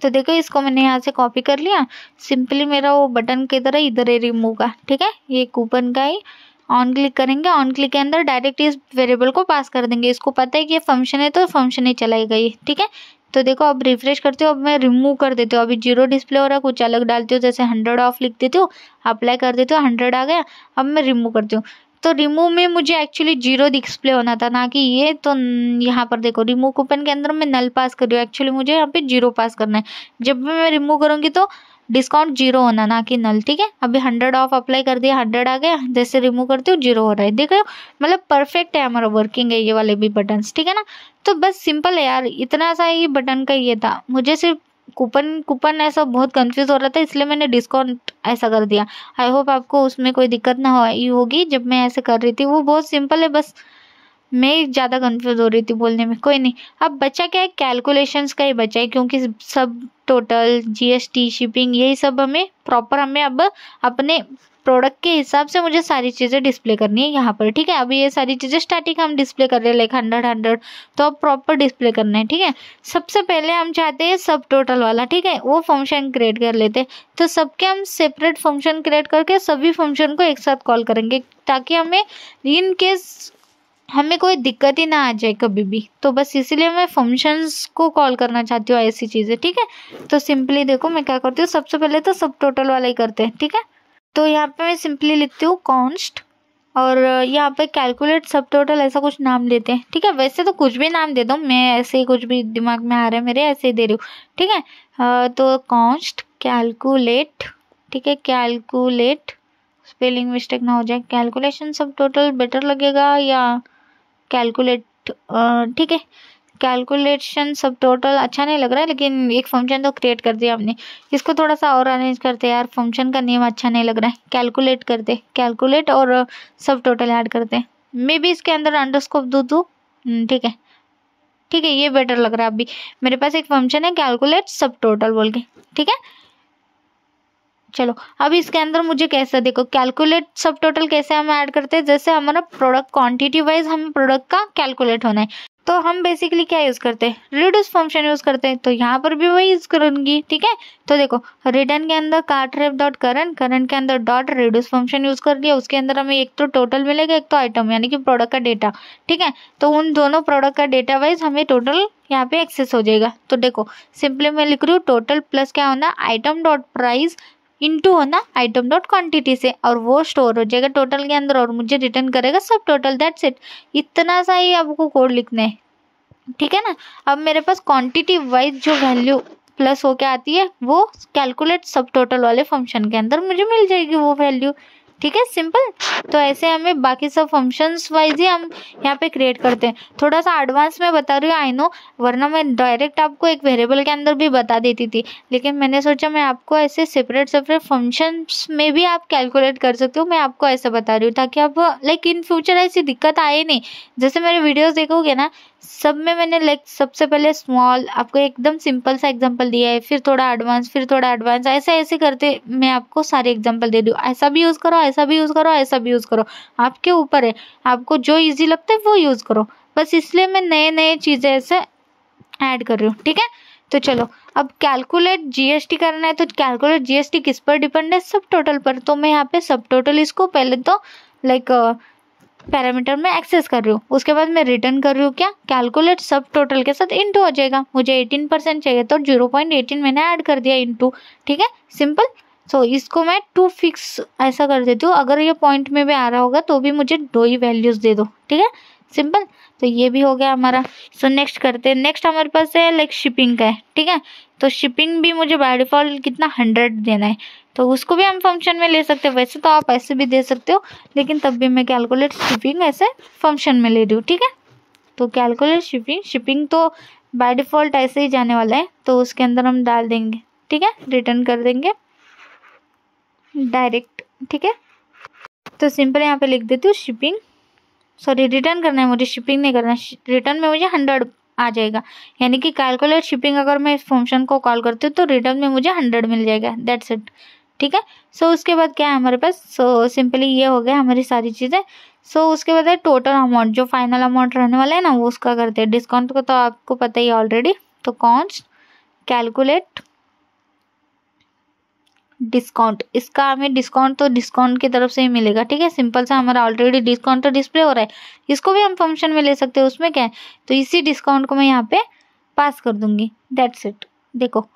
तो देखो इसको मैंने यहाँ से कॉपी कर लिया, सिंपली मेरा वो बटन किधर है, इधर है रिमूव का, ठीक है। ये कूपन का ही ऑन क्लिक करेंगे, ऑन क्लिक के अंदर डायरेक्ट इस वेरिएबल को पास कर देंगे। इसको पता है कि ये फंक्शन है तो फंक्शन ही चलाएगा ये, ठीक है। तो देखो अब रिफ्रेश करती हूँ, अब मैं रिमूव कर देती हूँ। अभी 0 डिस्प्ले हो रहा है, कुछ अलग डालती हूँ, जैसे 100 ऑफ लिख देती हूँ, अप्लाई कर देती हूँ, 100 आ गया। अब मैं रिमूव करती हूँ, तो रिमूव में मुझे एक्चुअली 0 डिस्प्ले होना था, ना कि ये। तो यहाँ पर देखो रिमूव कूपन के अंदर मैं नल पास कर रही हूँ, एक्चुअली मुझे यहाँ पे 0 पास करना है। जब भी मैं रिमूव करूँगी तो डिस्काउंट 0 होना, ना कि नल, ठीक है। अभी 100 ऑफ अप्लाई कर दिया, 100 आ गया, जैसे रिमूव करती हूँ 0 हो रहा है, देखो मतलब परफेक्ट है हमारा, वर्किंग है ये वाले भी बटन्स, ठीक है ना। तो बस सिंपल है यार, इतना सा ही बटन का ये था। मुझे सिर्फ कूपन ऐसा बहुत कंफ्यूज हो रहा था, इसलिए मैंने डिस्काउंट ऐसा कर दिया। आई होप आपको उसमें कोई दिक्कत ना होगी जब मैं ऐसे कर रही थी। वो बहुत सिंपल है, बस मैं ज़्यादा कंफ्यूज हो रही थी बोलने में। कोई नहीं, अब बचा क्या है, कैलकुलेशंस का ही बचा है, क्योंकि सब टोटल जीएसटी शिपिंग यही सब हमें प्रॉपर, हमें अब अपने प्रोडक्ट के हिसाब से मुझे सारी चीज़ें डिस्प्ले करनी है यहाँ पर, ठीक है। अभी ये सारी चीज़ें स्टैटिक हम डिस्प्ले कर रहे हैं, लाइक 100 तो अब प्रॉपर डिस्प्ले करना है, ठीक है। सबसे पहले हम चाहते हैं सब टोटल वाला, ठीक है, वो फंक्शन क्रिएट कर लेते हैं। तो सबके हम सेपरेट फंक्शन क्रिएट करके सभी फंक्शन को एक साथ कॉल करेंगे, ताकि हमें इन केस हमें कोई दिक्कत ही ना आ जाए कभी भी। तो बस इसीलिए मैं फंक्शंस को कॉल करना चाहती हूँ, ऐसी चीज़ें, ठीक है। तो सिंपली देखो मैं क्या करती हूँ, सबसे पहले तो सब टोटल वाला ही करते हैं, ठीक है। तो यहाँ पे मैं सिंपली लिखती हूँ कॉन्स्ट, और यहाँ पे कैलकुलेट सब टोटल ऐसा कुछ नाम लेते हैं, ठीक है। वैसे तो कुछ भी नाम दे दो, मैं ऐसे ही कुछ भी दिमाग में आ रहा है मेरे, ऐसे ही दे रही हूँ, ठीक है। तो कॉन्स्ट कैलकुलेट, ठीक है, कैलकुलेट, स्पेलिंग मिस्टेक ना हो जाए, कैलकुलेशन सब टोटल बेटर लगेगा या कैलकुलेट, ठीक है। कैलकुलेशन सब टोटल अच्छा नहीं लग रहा है, लेकिन एक फंक्शन तो क्रिएट कर दिया हमने, इसको थोड़ा सा और अरेंज करते हैं यार, फंक्शन का नेम अच्छा नहीं लग रहा है। कैलकुलेट करते, कैलकुलेट और सब टोटल ऐड करते हैं। मे बी इसके अंदर अंडरस्कोर दूँ, ठीक है, ठीक है, ये बेटर लग रहा है। अभी मेरे पास एक फंक्शन है कैलकुलेट सब टोटल बोल के, ठीक है। चलो अब इसके अंदर मुझे कैसा, देखो कैलकुलेट सब टोटल कैसे हम ऐड करते हैं, जैसे हमारा प्रोडक्ट क्वांटिटी वाइज हमें प्रोडक्ट का कैलकुलेट होना है, तो हम बेसिकली क्या यूज करते हैं, रिड्यूस फंक्शन यूज करते हैं। तो यहाँ पर भी वही यूज करूंगी, ठीक है। तो देखो रिटर्न के अंदर कार्टरेफ डॉट करंट, करंट के अंदर डॉट रिड्यूस फंक्शन यूज कर लिया, उसके अंदर हमें एक तो टोटल मिलेगा, एक तो आइटम यानी कि प्रोडक्ट का डेटा, ठीक है। तो उन दोनों प्रोडक्ट का डेटा वाइज हमें टोटल यहाँ पे एक्सेस हो जाएगा। तो देखो सिंपली मैं लिख रही हूँ टोटल प्लस क्या होना, आइटम डॉट प्राइस इंटू होना आइटम डॉट क्वांटिटी से, और वो स्टोर हो जाएगा टोटल के अंदर और मुझे रिटर्न करेगा सब टोटल। दैट्स इट, इतना सा ही आपको कोड लिखना है, ठीक है ना। अब मेरे पास क्वांटिटी वाइज जो वैल्यू प्लस होके आती है वो कैलकुलेट सब टोटल वाले फंक्शन के अंदर मुझे मिल जाएगी वो वैल्यू, ठीक है, सिंपल। तो ऐसे हमें बाकी सब फंक्शंस वाइज ही हम यहाँ पे क्रिएट करते हैं। थोड़ा सा एडवांस में बता रही हूँ आई नो, वरना मैं डायरेक्ट आपको एक वेरिएबल के अंदर भी बता देती थी, लेकिन मैंने सोचा मैं आपको ऐसे सेपरेट सेपरेट फंक्शंस में भी आप कैलकुलेट कर सकते हो, मैं आपको ऐसे बता रही हूँ ताकि आप लाइक इन फ्यूचर ऐसी दिक्कत आए नहीं। जैसे मेरे वीडियोस देखोगे ना, सब में मैंने लाइक सबसे पहले स्मॉल आपको एकदम सिंपल सा एग्जांपल दिया है, फिर थोड़ा एडवांस, फिर थोड़ा एडवांस, ऐसे ऐसे करते मैं आपको सारे एग्जांपल दे दूँ। ऐसा भी यूज़ करो, ऐसा भी यूज़ करो, ऐसा भी यूज़ करो, आपके ऊपर है, आपको जो इजी लगता है वो यूज़ करो। बस इसलिए मैं नए नए चीज़ें ऐसे ऐड कर रही हूँ, ठीक है। तो चलो अब कैलकुलेट जीएसटी करना है, तो कैलकुलेट जीएसटी किस पर डिपेंड है, सब टोटल पर। तो मैं यहाँ पे सब टोटल इसको पहले तो लाइक पैरामीटर में एक्सेस कर रही हूँ, उसके बाद मैं रिटर्न कर रही हूँ क्या, कैलकुलेट सब टोटल के साथ इनटू हो जाएगा। मुझे 18% चाहिए तो 0.18 मैंने ऐड कर दिया इनटू, ठीक है, सिंपल। सो इसको मैं 2 फिक्स ऐसा कर देती हूँ, अगर ये पॉइंट में भी आ रहा होगा तो भी मुझे 2 ही वैल्यूज दे दो, ठीक है, सिंपल। तो ये भी हो गया हमारा। सो नेक्स्ट करते हैं, नेक्स्ट हमारे पास है लाइक शिपिंग का है, ठीक है। तो शिपिंग भी मुझे बाय डिफॉल्ट कितना 100 देना है, तो उसको भी हम फंक्शन में ले सकते हैं। वैसे तो आप ऐसे भी दे सकते हो, लेकिन तब भी मैं कैलकुलेट शिपिंग ऐसे फंक्शन में ले रही हूँ, ठीक है। तो कैलकुलेट शिपिंग, शिपिंग तो बाय डिफॉल्ट ऐसे ही जाने वाला है, तो उसके अंदर हम डाल देंगे, ठीक है, रिटर्न कर देंगे डायरेक्ट, ठीक है। तो सिंपल यहाँ पे लिख देती हूँ शिपिंग, सॉरी रिटर्न करना है मुझे, शिपिंग नहीं करना, रिटर्न में मुझे 100 आ जाएगा, यानी कि कैलकुलेट शिपिंग अगर मैं इस फंक्शन को कॉल करती हूँ तो रिटर्न में मुझे 100 मिल जाएगा। दैट्स इट, ठीक है। सो उसके बाद क्या है हमारे पास, सो सिंपली ये हो गया हमारी सारी चीज़ें। सो उसके बाद है टोटल अमाउंट, जो फाइनल अमाउंट रहने वाला है ना वो उसका करते हैं। डिस्काउंट को तो आपको पता ही ऑलरेडी, तो कॉन्स्ट कैलकुलेट डिस्काउंट, इसका हमें डिस्काउंट तो डिस्काउंट की तरफ से ही मिलेगा, ठीक है, सिंपल सा। हमारा ऑलरेडी डिस्काउंट तो डिस्प्ले हो रहा है, इसको भी हम फंक्शन में ले सकते हैं, उसमें क्या है। तो इसी डिस्काउंट को मैं यहाँ पे पास कर दूंगी, दैट्स इट। देखो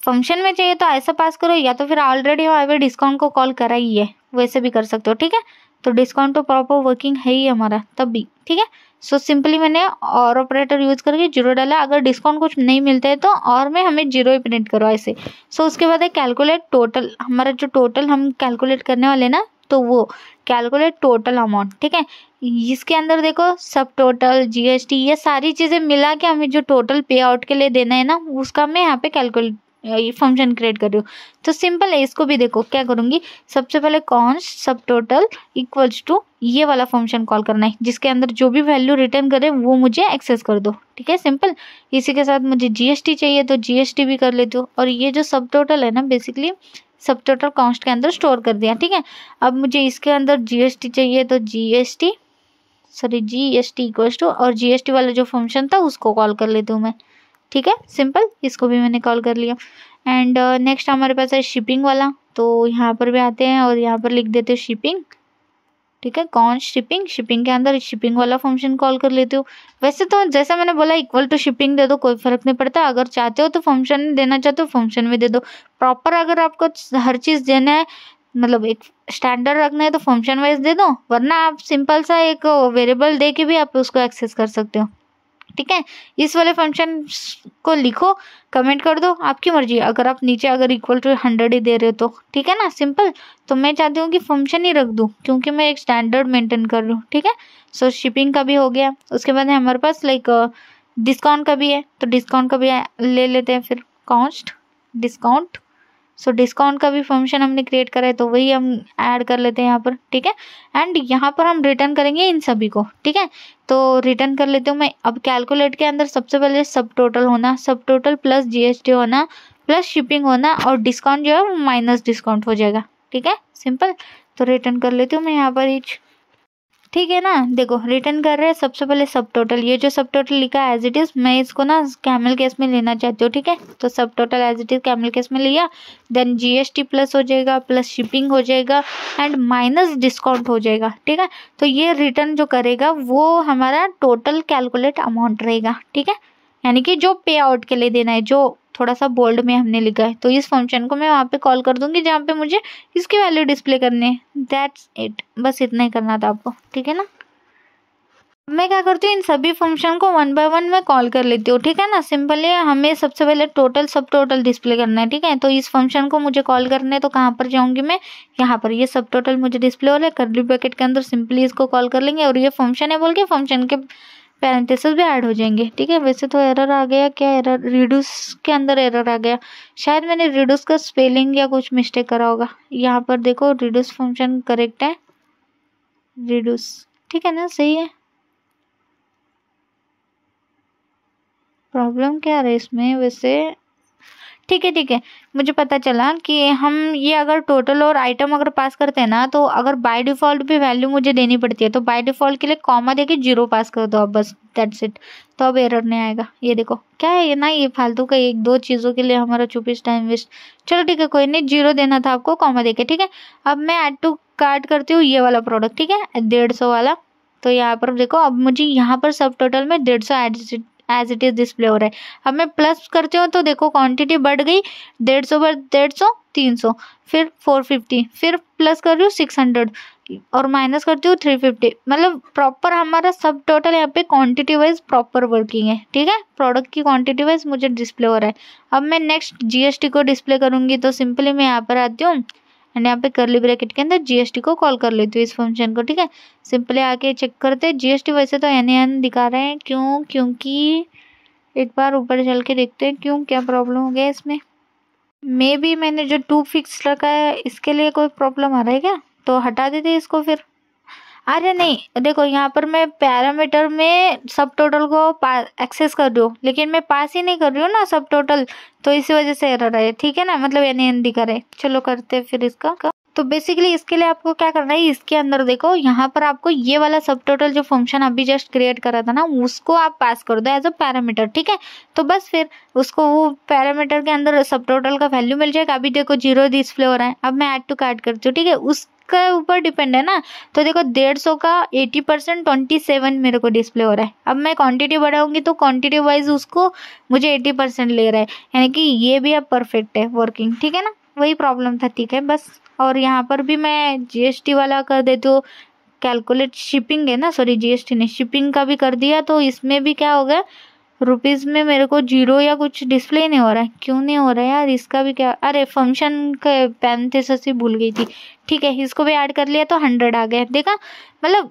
फंक्शन में चाहिए तो ऐसा पास करो, या तो फिर ऑलरेडी वहाँ पे डिस्काउंट को कॉल करा ही है वैसे भी कर सकते हो, ठीक है। तो डिस्काउंट तो प्रॉपर वर्किंग है ही हमारा तब भी, ठीक है। सो सिंपली मैंने और ऑपरेटर यूज करके 0 डाला, अगर डिस्काउंट कुछ नहीं मिलता है तो और में हमें 0 ही प्रिंट करो ऐसे। सो उसके बाद है कैलकुलेट टोटल, हमारा जो टोटल हम कैलकुलेट करने वाले ना, तो वो कैलकुलेट टोटल अमाउंट, ठीक है। इसके अंदर देखो सब टोटल जीएसटी ये सारी चीज़ें मिला के हमें जो टोटल पे आउट के लिए देना है ना, उसका मैं यहाँ पे कैलकुलेट फंक्शन क्रिएट कर रही हूँ। तो सिंपल है, इसको भी देखो क्या करूँगी, सबसे पहले कॉन्स्ट सब टोटल इक्वल्स टू ये वाला फंक्शन कॉल करना है, जिसके अंदर जो भी वैल्यू रिटर्न करे वो मुझे एक्सेस कर दो, ठीक है, सिंपल। इसी के साथ मुझे जीएसटी चाहिए तो जीएसटी भी कर लेती हूँ, और ये जो सब टोटल है ना बेसिकली सब टोटल कॉन्स्ट के अंदर स्टोर कर दिया, ठीक है। अब मुझे इसके अंदर जीएसटी चाहिए तो जीएसटी इक्वल्स टू, और जीएसटी वाला जो फंक्शन था उसको कॉल कर लेती हूँ मैं, ठीक है, सिंपल। इसको भी मैंने कॉल कर लिया। एंड नेक्स्ट हमारे पास है शिपिंग वाला, तो यहाँ पर भी आते हैं और यहाँ पर लिख देते हैं शिपिंग, ठीक है, कॉन्स्ट शिपिंग, शिपिंग के अंदर शिपिंग वाला फंक्शन कॉल कर लेती हूँ। वैसे तो जैसा मैंने बोला इक्वल टू शिपिंग दे दो, कोई फर्क नहीं पड़ता। अगर चाहते हो तो फंक्शन देना चाहते हो फंक्शन में दे दो, प्रॉपर अगर आपको हर चीज़ देना है मतलब एक स्टैंडर्ड रखना है तो फंक्शन वाइज दे दो, वरना आप सिंपल सा एक वेरिएबल दे के भी आप उसको एक्सेस कर सकते हो, ठीक है। इस वाले फंक्शन को लिखो, कमेंट कर दो, आपकी मर्जी। अगर आप नीचे अगर इक्वल टू 100 ही दे रहे हो तो ठीक है ना, सिंपल। तो मैं चाहती हूँ कि फंक्शन ही रख दूँ क्योंकि मैं एक स्टैंडर्ड मेंटेन कर रही हूँ, ठीक है। सो शिपिंग का भी हो गया। उसके बाद हमारे पास लाइक डिस्काउंट का भी है, तो डिस्काउंट का भी ले लेते हैं फिर, कॉन्स्ट डिस्काउंट। सो डिस्काउंट का भी फंक्शन हमने क्रिएट करा है तो वही हम ऐड कर लेते हैं यहाँ पर, ठीक है। एंड यहाँ पर हम रिटर्न करेंगे इन सभी को, ठीक है। तो रिटर्न कर लेती हूँ मैं। अब कैलकुलेट के अंदर सबसे पहले सब टोटल होना, सब टोटल प्लस जीएसटी होना, प्लस शिपिंग होना और डिस्काउंट जो है वो माइनस डिस्काउंट हो जाएगा। ठीक है, सिंपल। तो रिटर्न कर लेती हूँ मैं यहाँ पर ईच। ठीक है ना, देखो रिटर्न कर रहे हैं। सबसे पहले सब टोटल, ये जो सब टोटल लिखा है एज इट इज, मैं इसको ना कैमल केस में लेना चाहती हूँ। ठीक है, तो सब total as it is camel case में लिया, देन जीएसटी प्लस हो जाएगा, प्लस शिपिंग हो जाएगा एंड माइनस डिस्काउंट हो जाएगा। ठीक है, तो ये रिटर्न जो करेगा वो हमारा टोटल कैलकुलेट अमाउंट रहेगा। ठीक है, यानी कि जो पे आउट के लिए देना है, जो थोड़ा सा बोल्ड में हमने लिखा है, तो इस फंक्शन को मैं वहाँ पे कॉल कर दूंगी जहाँ पे मुझे इसकी वैल्यू डिस्प्ले करनी है। दैट्स इट, बस इतना ही करना था आपको। ठीक है ना, मैं क्या करती हूँ, इन सभी फंक्शन को वन बाय वन मैं कॉल कर लेती हूँ। ठीक है ना, सिंपल है। हमें सबसे पहले टोटल सब टोटल डिस्प्ले करना है। ठीक है, तो इस फंक्शन को मुझे कॉल करना है, तो कहाँ पर जाऊंगी मैं, यहाँ पर। ये सब टोटल मुझे डिस्प्ले हो रहा है, कर्ली ब्रैकेट के अंदर सिंपली इसको कॉल कर लेंगे और ये फंक्शन है बोल के फंक्शन के पैरेंथेसिस भी ऐड हो जाएंगे। ठीक है, वैसे तो एरर आ गया, क्या एरर, रिड्यूस के अंदर एरर आ गया। शायद मैंने रिड्यूस का स्पेलिंग या कुछ मिस्टेक करा होगा। यहाँ पर देखो रिड्यूस फंक्शन करेक्ट है, रिड्यूस। ठीक है ना, सही है। प्रॉब्लम क्या आ रहा है इसमें वैसे। ठीक है ठीक है, मुझे पता चला कि हम ये अगर टोटल और आइटम अगर पास करते हैं ना, तो अगर बाय डिफ़ॉल्ट भी वैल्यू मुझे देनी पड़ती है, तो बाय डिफ़ॉल्ट के लिए कॉमा देके 0 पास कर दो आप, बस दैट्स इट। तो अब एरर नहीं आएगा। ये देखो क्या है ये ना, ये फालतू का एक दो चीज़ों के लिए हमारा चुपीस टाइम वेस्ट। चलो ठीक है, कोई नहीं, 0 देना था आपको कॉमा देके। ठीक है, अब मैं ऐड टू कार्ट करती हूँ ये वाला प्रोडक्ट। ठीक है, 150 वाला। तो यहाँ पर देखो, अब मुझे यहाँ पर सब टोटल में 150 एज इट इज डिस्प्ले हो रहा है। अब मैं प्लस करती हूँ तो देखो क्वांटिटी बढ़ गई, 150 पर 150, 300, फिर 450, फिर प्लस कर रही हूँ 600 और माइनस करती हूँ 350। मतलब प्रॉपर हमारा सब टोटल यहाँ पे क्वांटिटी वाइज प्रॉपर वर्किंग है। ठीक है, प्रोडक्ट की क्वांटिटी वाइज मुझे डिस्प्ले हो रहा है। अब मैं नेक्स्ट जीएसटी को डिस्प्ले करूंगी, तो सिंपली मैं यहाँ पर आती हूँ एंड यहाँ पे कर्ली ब्रैकेट के अंदर जीएसटी को कॉल कर लेती हूँ इस फंक्शन को। ठीक है, सिंपली आके चेक करते हैं जीएसटी। वैसे तो NAN दिखा रहे हैं, क्यों, क्योंकि एक बार ऊपर चल के देखते हैं क्यों, क्या प्रॉब्लम हो गया इसमें। मे बी मैंने जो 2 फिक्स रखा है इसके लिए कोई प्रॉब्लम आ रहा है क्या, तो हटा देते इसको फिर। अरे नहीं, देखो यहाँ पर मैं पैरामीटर में सब टोटल को एक्सेस कर रही हूँ, लेकिन मैं पास ही नहीं कर रही हूँ ना सब टोटल, तो इसी वजह से एरर है। ठीक है ना, मतलब NAN दिखा रहे। चलो करते हैं फिर इसका। तो बेसिकली इसके लिए आपको क्या करना है, इसके अंदर देखो यहाँ पर आपको ये वाला सब टोटल जो फंक्शन अभी जस्ट क्रिएट करा था ना, उसको आप पास कर दो एज अ पैरामीटर। ठीक है, तो बस फिर उसको वो पैरामीटर के अंदर सब टोटल का वैल्यू मिल जाएगा। अभी देखो 0 डिस्प्ले हो रहा है। अब मैं ऐड टू कार्ट करती हूँ। ठीक है, उसके ऊपर डिपेंड है ना, तो देखो 150 का 80% 27 मेरे को डिस्प्ले हो रहा है। अब मैं क्वांटिटी बढ़ाऊंगी तो क्वांटिटी वाइज उसको मुझे 80% ले रहा है, यानी कि ये भी अब परफेक्ट है वर्किंग। ठीक है ना, वही प्रॉब्लम था। ठीक है, बस। और यहाँ पर भी मैं जीएसटी वाला कर देती हूँ कैलकुलेट, शिपिंग है ना, सॉरी जीएसटी नहीं, शिपिंग का भी कर दिया। तो इसमें भी क्या हो गया, रुपीज़ में मेरे को 0 या कुछ डिस्प्ले नहीं हो रहा है। क्यों नहीं हो रहा है यार, इसका भी क्या, अरे फंक्शन के पैरेंथेसिस ही भूल गई थी। ठीक है, इसको भी ऐड कर लिया तो 100 आ गया। देखा, मतलब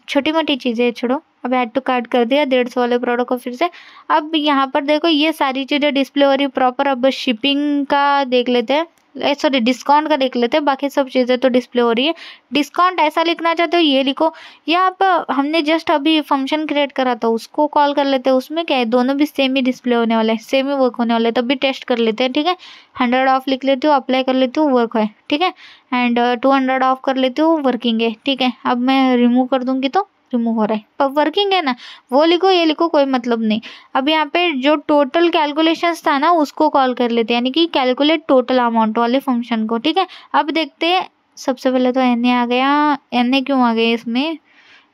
छोटी मोटी चीज़ें छोड़ो। अब ऐड टू कार्ट कर दिया 150 वाले प्रोडक्ट को फिर से। अब यहाँ पर देखो ये सारी चीज़ें डिस्प्ले हो रही प्रॉपर। अब शिपिंग का देख लेते हैं, सॉरी डिस्काउंट का देख लेते हैं। बाकी सब चीज़ें तो डिस्प्ले हो रही है। डिस्काउंट ऐसा लिखना चाहते हो ये लिखो, या आप हमने जस्ट अभी फंक्शन क्रिएट करा था उसको कॉल कर लेते हैं। उसमें क्या है, दोनों भी सेम ही डिस्प्ले होने वाला है, सेम ही वर्क होने वाला है। तब भी टेस्ट कर लेते हैं। ठीक है, 100 ऑफ लिख लेती हूँ, अप्लाई कर लेती हूँ, वर्क है। ठीक है, एंड 200 ऑफ कर लेती हूँ, वर्किंग है। ठीक है, अब मैं रिमूव कर दूंगी तो रिमूव हो रहा है, पर वर्किंग है ना, वो लिखो ये लिखो, कोई मतलब नहीं। अब यहाँ पे जो टोटल कैलकुलेशंस था ना उसको कॉल कर लेते हैं, यानी कि कैलकुलेट टोटल अमाउंट वाले फंक्शन को। ठीक है, अब देखते हैं। सबसे पहले तो NA आ गया, NA क्यों आ गया इसमें,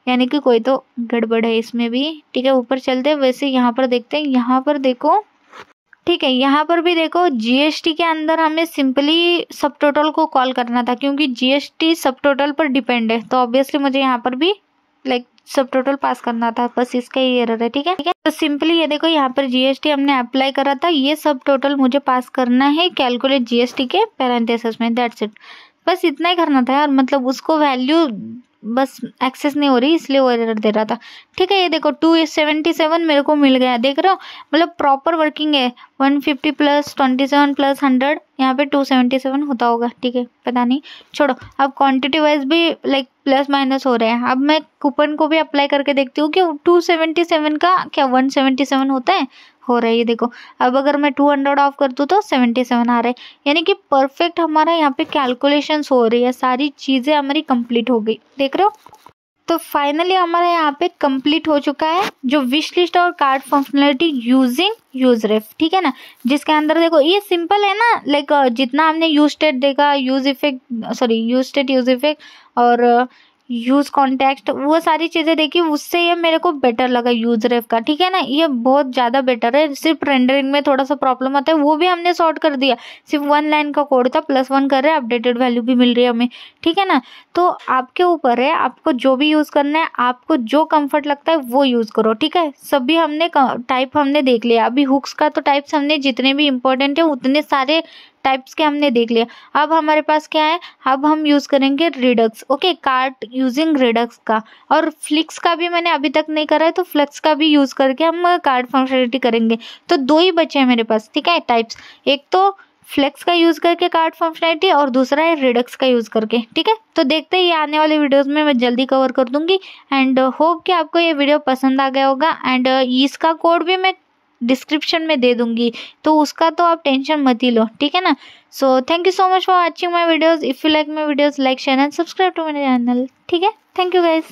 यानी कि कोई तो गड़बड़ है इसमें भी। ठीक है, ऊपर चलते हैं। वैसे यहाँ पर देखते हैं, यहाँ पर देखो। ठीक है, यहाँ पर भी देखो जीएसटी के अंदर हमें सिंपली सब टोटल को कॉल करना था, क्योंकि जीएसटी सब टोटल पर डिपेंड है। तो ऑब्वियसली मुझे यहाँ पर भी लाइक सब टोटल पास करना था, बस इसका ही एरर है। ठीक है, तो सिंपली ये देखो यहाँ पर जीएसटी हमने अप्लाई करा था, ये सब टोटल मुझे पास करना है कैलकुलेट जीएसटी के पैरेंथेसिस में। दैट्स इट, बस इतना ही करना था यार। मतलब उसको वैल्यू बस एक्सेस नहीं हो रही, इसलिए वो एरर दे रहा था। ठीक है, ये देखो 277 मेरे को मिल गया, देख रहे हो, मतलब प्रॉपर वर्किंग है। 150 प्लस 27 प्लस 100, यहाँ पे 277 होता होगा। ठीक है, पता नहीं, छोड़ो। अब क्वांटिटी वाइज भी लाइक प्लस माइनस हो रहे हैं। अब मैं कूपन को भी अप्लाई करके देखती हूँ कि 277 का क्या 177 होता है, हो रहा है, ये देखो। अब अगर मैं 200 ऑफ कर दूँ तो 77 आ रहा है, यानी कि परफेक्ट हमारा यहाँ पे कैलकुलेशंस हो रही है, सारी चीज़ें हमारी कंप्लीट हो गई, देख रहे हो। तो फाइनली हमारा यहाँ पे कंप्लीट हो चुका है जो विश लिस्ट और कार्ड फंक्शनलिटी यूजिंग यूजरेफ, ठीक है ना। जिसके अंदर देखो ये सिंपल है ना, लाइक जितना हमने यूज स्टेट देखा, यूज स्टेट यूज इफेक्ट और यूज कॉन्टेक्स्ट, वो सारी चीज़ें देखी, उससे ये मेरे को बेटर लगा यूजरेफ का, ठीक है ना। ये बहुत ज़्यादा बेटर है। सिर्फ रेंडरिंग में थोड़ा सा प्रॉब्लम आता है, वो भी हमने सॉर्ट कर दिया। सिर्फ 1 लाइन का कोड था, +1 कर रहे हैं, अपडेटेड वैल्यू भी मिल रही है हमें, ठीक है ना। तो आपके ऊपर है, आपको जो भी यूज़ करना है, आपको जो कंफर्ट लगता है वो यूज़ करो, ठीक है। सभी हमने टाइप हमने देख लिया। अभी हुक्स का तो टाइप्स हमने जितने भी इंपॉर्टेंट है उतने सारे टाइप्स के हमने देख लिया। अब हमारे पास क्या है, अब हम यूज़ करेंगे Redux, okay, card using Redux का। और फ्लिक्स का भी मैंने अभी तक नहीं करा है, तो फ्लिक्स का भी यूज़ करके हम कार्ड फंक्शनलिटी करेंगे। तो 2 ही बचे हैं मेरे पास, ठीक है, टाइप्स। एक तो फ्लेक्स का यूज़ करके कार्ड फंक्शनलिटी और दूसरा है रिडक्स का यूज़ करके, ठीक है। तो देखते ही आने वाले वीडियोस में मैं जल्दी कवर कर दूंगी। एंड होप कि आपको ये वीडियो पसंद आ गया होगा। एंड इसका कोड भी मैं डिस्क्रिप्शन में दे दूंगी, तो उसका तो आप टेंशन मत ही लो, ठीक है ना। So thank you so much for watching my videos. If you like my videos, like share and subscribe to my channel, ठीक है। Thank you guys.